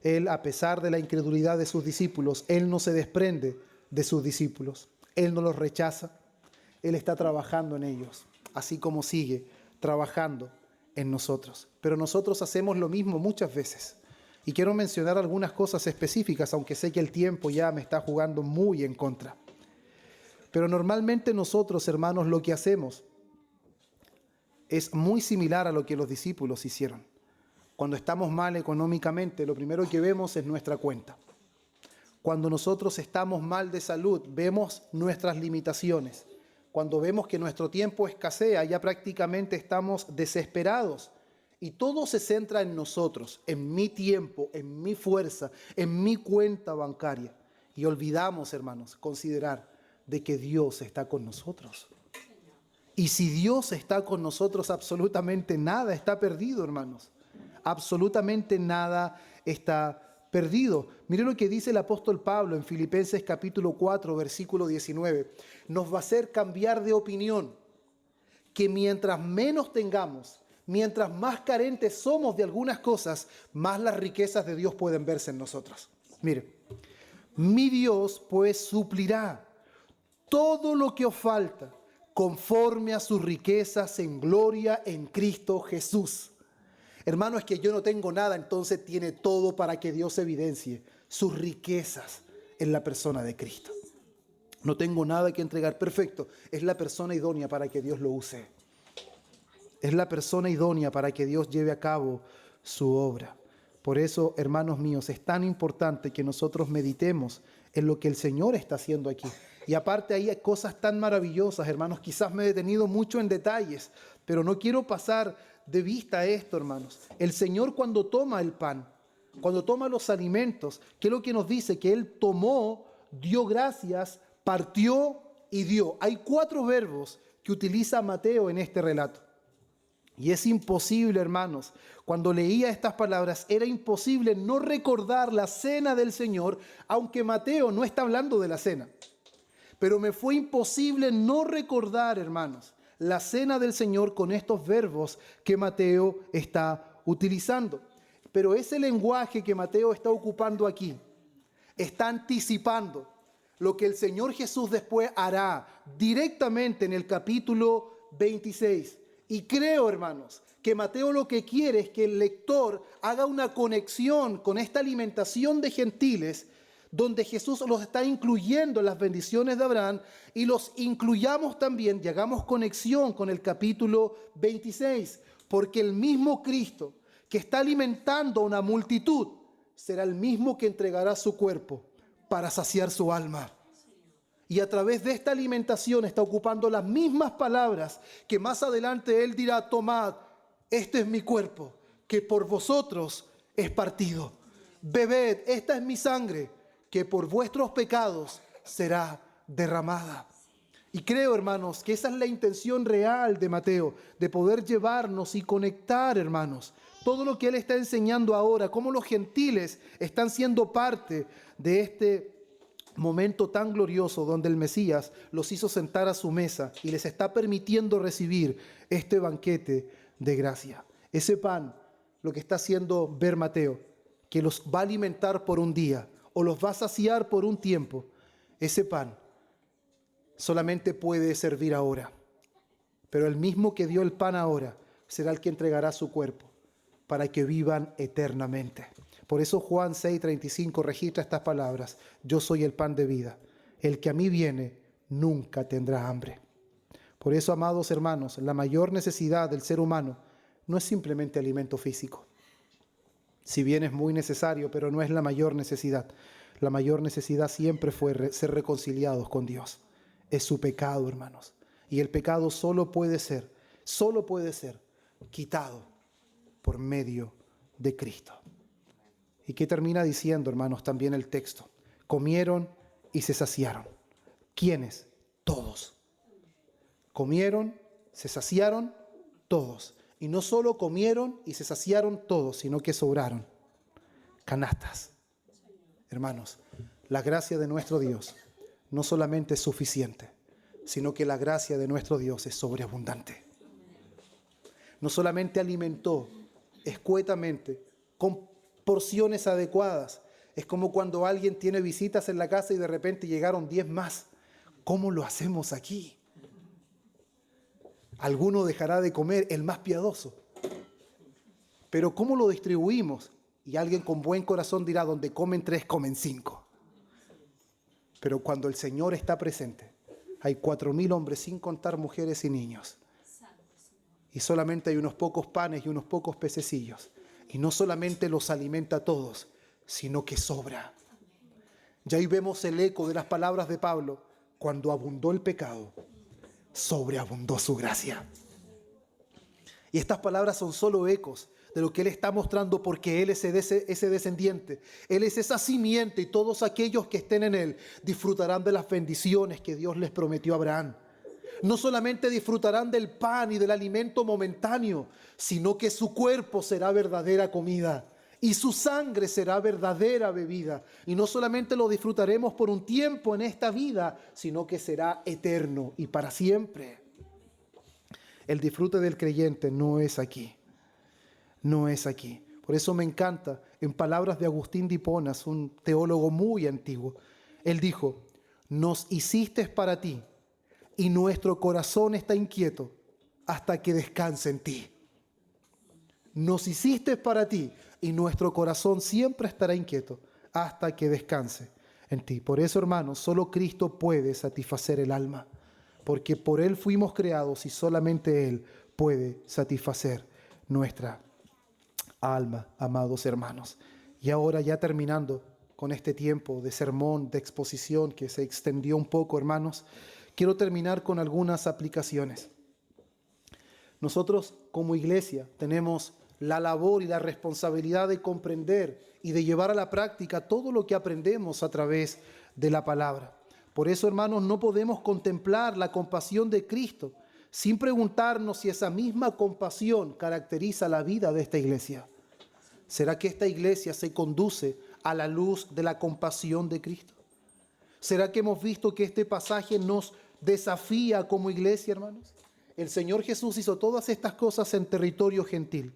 A: Él, a pesar de la incredulidad de sus discípulos, Él no se desprende de sus discípulos. Él no los rechaza, Él está trabajando en ellos, así como sigue trabajando en nosotros. Pero nosotros hacemos lo mismo muchas veces. Y quiero mencionar algunas cosas específicas, aunque sé que el tiempo ya me está jugando muy en contra. Pero normalmente nosotros, hermanos, lo que hacemos es muy similar a lo que los discípulos hicieron. Cuando estamos mal económicamente, lo primero que vemos es nuestra cuenta. Cuando nosotros estamos mal de salud, vemos nuestras limitaciones. Cuando vemos que nuestro tiempo escasea, ya prácticamente estamos desesperados. Y todo se centra en nosotros, en mi tiempo, en mi fuerza, en mi cuenta bancaria. Y olvidamos, hermanos, considerar de que Dios está con nosotros. Y si Dios está con nosotros, absolutamente nada está perdido, hermanos. Absolutamente nada está perdido. Mire lo que dice el apóstol Pablo en Filipenses capítulo 4, versículo 19. Nos va a hacer cambiar de opinión, que mientras menos tengamos, mientras más carentes somos de algunas cosas, más las riquezas de Dios pueden verse en nosotros. Mire, mi Dios pues suplirá todo lo que os falta conforme a sus riquezas en gloria en Cristo Jesús. Hermano, es que yo no tengo nada, entonces tiene todo para que Dios evidencie sus riquezas en la persona de Cristo. No tengo nada que entregar. Perfecto. Es la persona idónea para que Dios lo use. Es la persona idónea para que Dios lleve a cabo su obra. Por eso, hermanos míos, es tan importante que nosotros meditemos en lo que el Señor está haciendo aquí. Y aparte ahí hay cosas tan maravillosas, hermanos. Quizás me he detenido mucho en detalles, pero no quiero pasar de vista esto, hermanos. El Señor, cuando toma el pan, cuando toma los alimentos, ¿qué es lo que nos dice? Que Él tomó, dio gracias, partió y dio. Hay 4 verbos que utiliza Mateo en este relato. Y es imposible, hermanos, cuando leía estas palabras, era imposible no recordar la cena del Señor, aunque Mateo no está hablando de la cena. Pero me fue imposible no recordar, hermanos, la cena del Señor con estos verbos que Mateo está utilizando. Pero ese lenguaje que Mateo está ocupando aquí está anticipando lo que el Señor Jesús después hará directamente en el capítulo 26. Y creo, hermanos, que Mateo lo que quiere es que el lector haga una conexión con esta alimentación de gentiles, donde Jesús los está incluyendo en las bendiciones de Abraham, y los incluyamos también y hagamos conexión con el capítulo 26, porque el mismo Cristo que está alimentando a una multitud será el mismo que entregará su cuerpo para saciar su alma. Y a través de esta alimentación está ocupando las mismas palabras que más adelante Él dirá: tomad, este es mi cuerpo, que por vosotros es partido. Bebed, esta es mi sangre, que por vuestros pecados será derramada. Y creo, hermanos, que esa es la intención real de Mateo, de poder llevarnos y conectar, hermanos, todo lo que Él está enseñando ahora, cómo los gentiles están siendo parte de este momento tan glorioso donde el Mesías los hizo sentar a su mesa y les está permitiendo recibir este banquete de gracia. Ese pan, lo que está haciendo ver Mateo, que los va a alimentar por un día o los va a saciar por un tiempo, ese pan solamente puede servir ahora. Pero el mismo que dio el pan ahora será el que entregará su cuerpo para que vivan eternamente. Por eso Juan 6:35 registra estas palabras: yo soy el pan de vida, el que a mí viene nunca tendrá hambre. Por eso, amados hermanos, la mayor necesidad del ser humano no es simplemente alimento físico. Si bien es muy necesario, pero no es la mayor necesidad. La mayor necesidad siempre fue ser reconciliados con Dios. Es su pecado, hermanos. Y el pecado solo puede ser quitado por medio de Cristo. ¿Y qué termina diciendo, hermanos, también el texto? Comieron y se saciaron. ¿Quiénes? Todos. Comieron, se saciaron todos. Y no solo comieron y se saciaron todos, sino que sobraron canastas. Hermanos, la gracia de nuestro Dios no solamente es suficiente, sino que la gracia de nuestro Dios es sobreabundante. No solamente alimentó escuetamente, con porciones adecuadas. Es como cuando alguien tiene visitas en la casa y de repente llegaron 10 más. ¿Cómo lo hacemos aquí? Alguno dejará de comer, el más piadoso. Pero ¿cómo lo distribuimos? Y alguien con buen corazón dirá: donde comen 3, comen 5. Pero cuando el Señor está presente, hay 4,000 hombres, sin contar mujeres y niños. Y solamente hay unos pocos panes y unos pocos pececillos. Y no solamente los alimenta a todos, sino que sobra. Ya ahí vemos el eco de las palabras de Pablo: cuando abundó el pecado, sobreabundó su gracia. Y estas palabras son solo ecos de lo que Él está mostrando, porque Él es ese descendiente. Él es esa simiente, y todos aquellos que estén en Él disfrutarán de las bendiciones que Dios les prometió a Abraham. No solamente disfrutarán del pan y del alimento momentáneo, sino que su cuerpo será verdadera comida y su sangre será verdadera bebida. Y no solamente lo disfrutaremos por un tiempo en esta vida, sino que será eterno y para siempre. El disfrute del creyente no es aquí, no es aquí. Por eso me encanta, en palabras de Agustín de Hipona, un teólogo muy antiguo, él dijo: nos hiciste para ti, y nuestro corazón está inquieto hasta que descanse en ti. Nos hiciste para ti, y nuestro corazón siempre estará inquieto hasta que descanse en ti. Por eso, hermanos, solo Cristo puede satisfacer el alma, porque por Él fuimos creados y solamente Él puede satisfacer nuestra alma, amados hermanos. Y ahora, ya terminando con este tiempo de sermón, de exposición que se extendió un poco, hermanos, quiero terminar con algunas aplicaciones. Nosotros como iglesia tenemos la labor y la responsabilidad de comprender y de llevar a la práctica todo lo que aprendemos a través de la palabra. Por eso, hermanos, no podemos contemplar la compasión de Cristo sin preguntarnos si esa misma compasión caracteriza la vida de esta iglesia. ¿Será que esta iglesia se conduce a la luz de la compasión de Cristo? ¿Será que hemos visto que este pasaje nos desafía como iglesia, hermanos? El Señor Jesús hizo todas estas cosas en territorio gentil.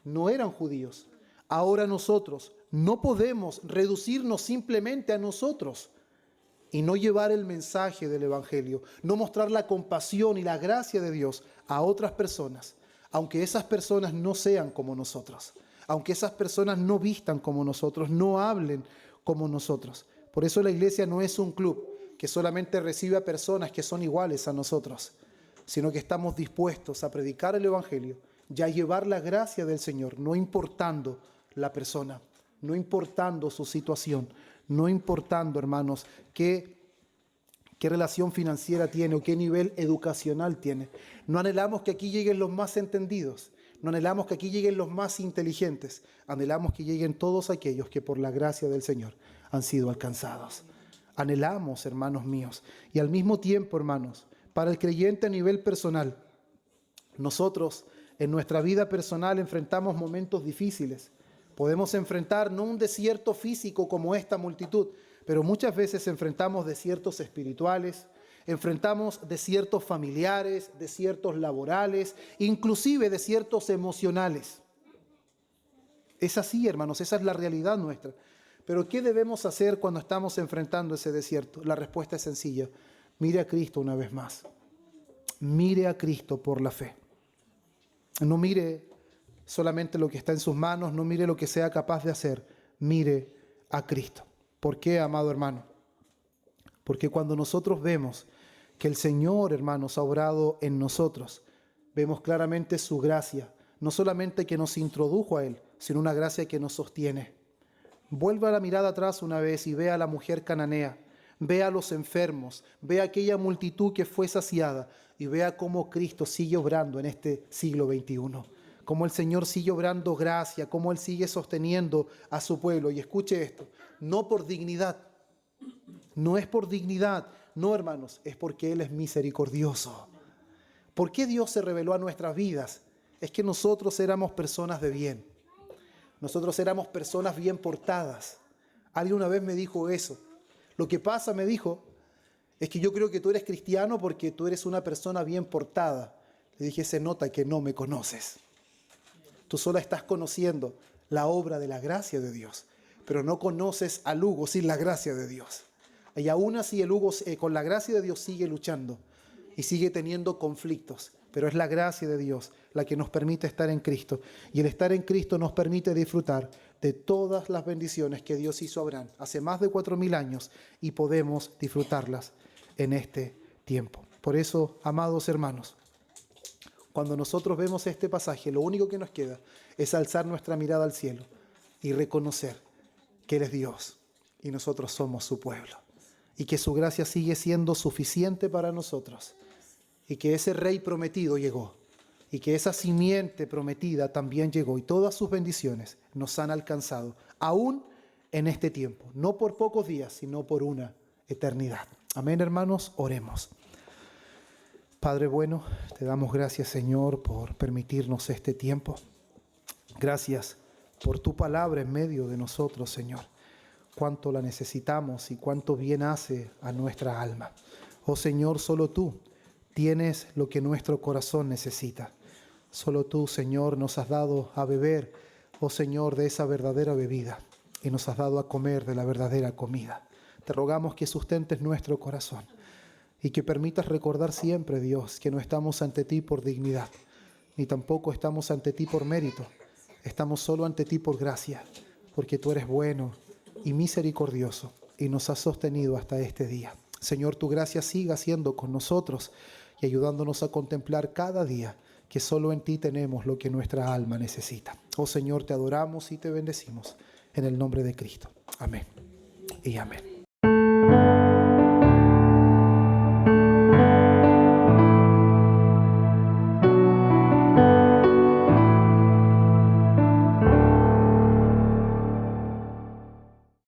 A: No eran judíos. Ahora nosotros no podemos reducirnos simplemente a nosotros y no llevar el mensaje del Evangelio, no mostrar la compasión y la gracia de Dios a otras personas, aunque esas personas no sean como nosotros, aunque esas personas no vistan como nosotros, no hablen como nosotros. Por eso la iglesia no es un club que solamente recibe a personas que son iguales a nosotros, sino que estamos dispuestos a predicar el Evangelio y a llevar la gracia del Señor, no importando la persona, no importando su situación, no importando, hermanos, qué relación financiera tiene o qué nivel educacional tiene. No anhelamos que aquí lleguen los más entendidos, no anhelamos que aquí lleguen los más inteligentes, anhelamos que lleguen todos aquellos que por la gracia del Señor han sido alcanzados. Anhelamos, hermanos míos, y al mismo tiempo, hermanos, para el creyente a nivel personal, nosotros en nuestra vida personal enfrentamos momentos difíciles. Podemos enfrentar no un desierto físico como esta multitud, pero muchas veces enfrentamos desiertos espirituales, enfrentamos desiertos familiares, desiertos laborales, inclusive desiertos emocionales. Es así, hermanos, esa es la realidad nuestra. Pero ¿qué debemos hacer cuando estamos enfrentando ese desierto? La respuesta es sencilla. Mire a Cristo una vez más. Mire a Cristo por la fe. No mire solamente lo que está en sus manos, no mire lo que sea capaz de hacer. Mire a Cristo. ¿Por qué, amado hermano? Porque cuando nosotros vemos que el Señor, hermanos, ha obrado en nosotros, vemos claramente su gracia, no solamente que nos introdujo a Él, sino una gracia que nos sostiene. Vuelva la mirada atrás una vez y vea a la mujer cananea, vea a los enfermos, vea a aquella multitud que fue saciada y vea cómo Cristo sigue obrando en este siglo XXI. Cómo el Señor sigue obrando gracia, cómo Él sigue sosteniendo a su pueblo. Y escuche esto, no por dignidad, no es por dignidad, no, hermanos, es porque Él es misericordioso. ¿Por qué Dios se reveló a nuestras vidas? Es que nosotros éramos personas de bien. Nosotros éramos personas bien portadas. Alguien una vez me dijo eso. Lo que pasa, me dijo, es que yo creo que tú eres cristiano porque tú eres una persona bien portada. Le dije, se nota que no me conoces. Tú solo estás conociendo la obra de la gracia de Dios, pero no conoces al Hugo sin la gracia de Dios. Y aún así el Hugo con la gracia de Dios sigue luchando y sigue teniendo conflictos, pero es la gracia de Dios la que nos permite estar en Cristo. Y el estar en Cristo nos permite disfrutar de todas las bendiciones que Dios hizo a Abraham hace más de 4.000 años y podemos disfrutarlas en este tiempo. Por eso, amados hermanos, cuando nosotros vemos este pasaje, lo único que nos queda es alzar nuestra mirada al cielo y reconocer que Él es Dios y nosotros somos su pueblo. Y que su gracia sigue siendo suficiente para nosotros. Y que ese rey prometido llegó. Y que esa simiente prometida también llegó. Y todas sus bendiciones nos han alcanzado, aún en este tiempo. No por pocos días, sino por una eternidad. Amén, hermanos, oremos. Padre bueno, te damos gracias, Señor, por permitirnos este tiempo. Gracias por tu palabra en medio de nosotros, Señor. Cuánto la necesitamos y cuánto bien hace a nuestra alma. Oh Señor, solo tú tienes lo que nuestro corazón necesita. Solo tú, Señor, nos has dado a beber, oh Señor, de esa verdadera bebida y nos has dado a comer de la verdadera comida. Te rogamos que sustentes nuestro corazón y que permitas recordar siempre, Dios, que no estamos ante ti por dignidad, ni tampoco estamos ante ti por mérito. Estamos solo ante ti por gracia, porque tú eres bueno y misericordioso y nos has sostenido hasta este día. Señor, tu gracia siga siendo con nosotros y ayudándonos a contemplar cada día que solo en ti tenemos lo que nuestra alma necesita. Oh Señor, te adoramos y te bendecimos en el nombre de Cristo. Amén y amén.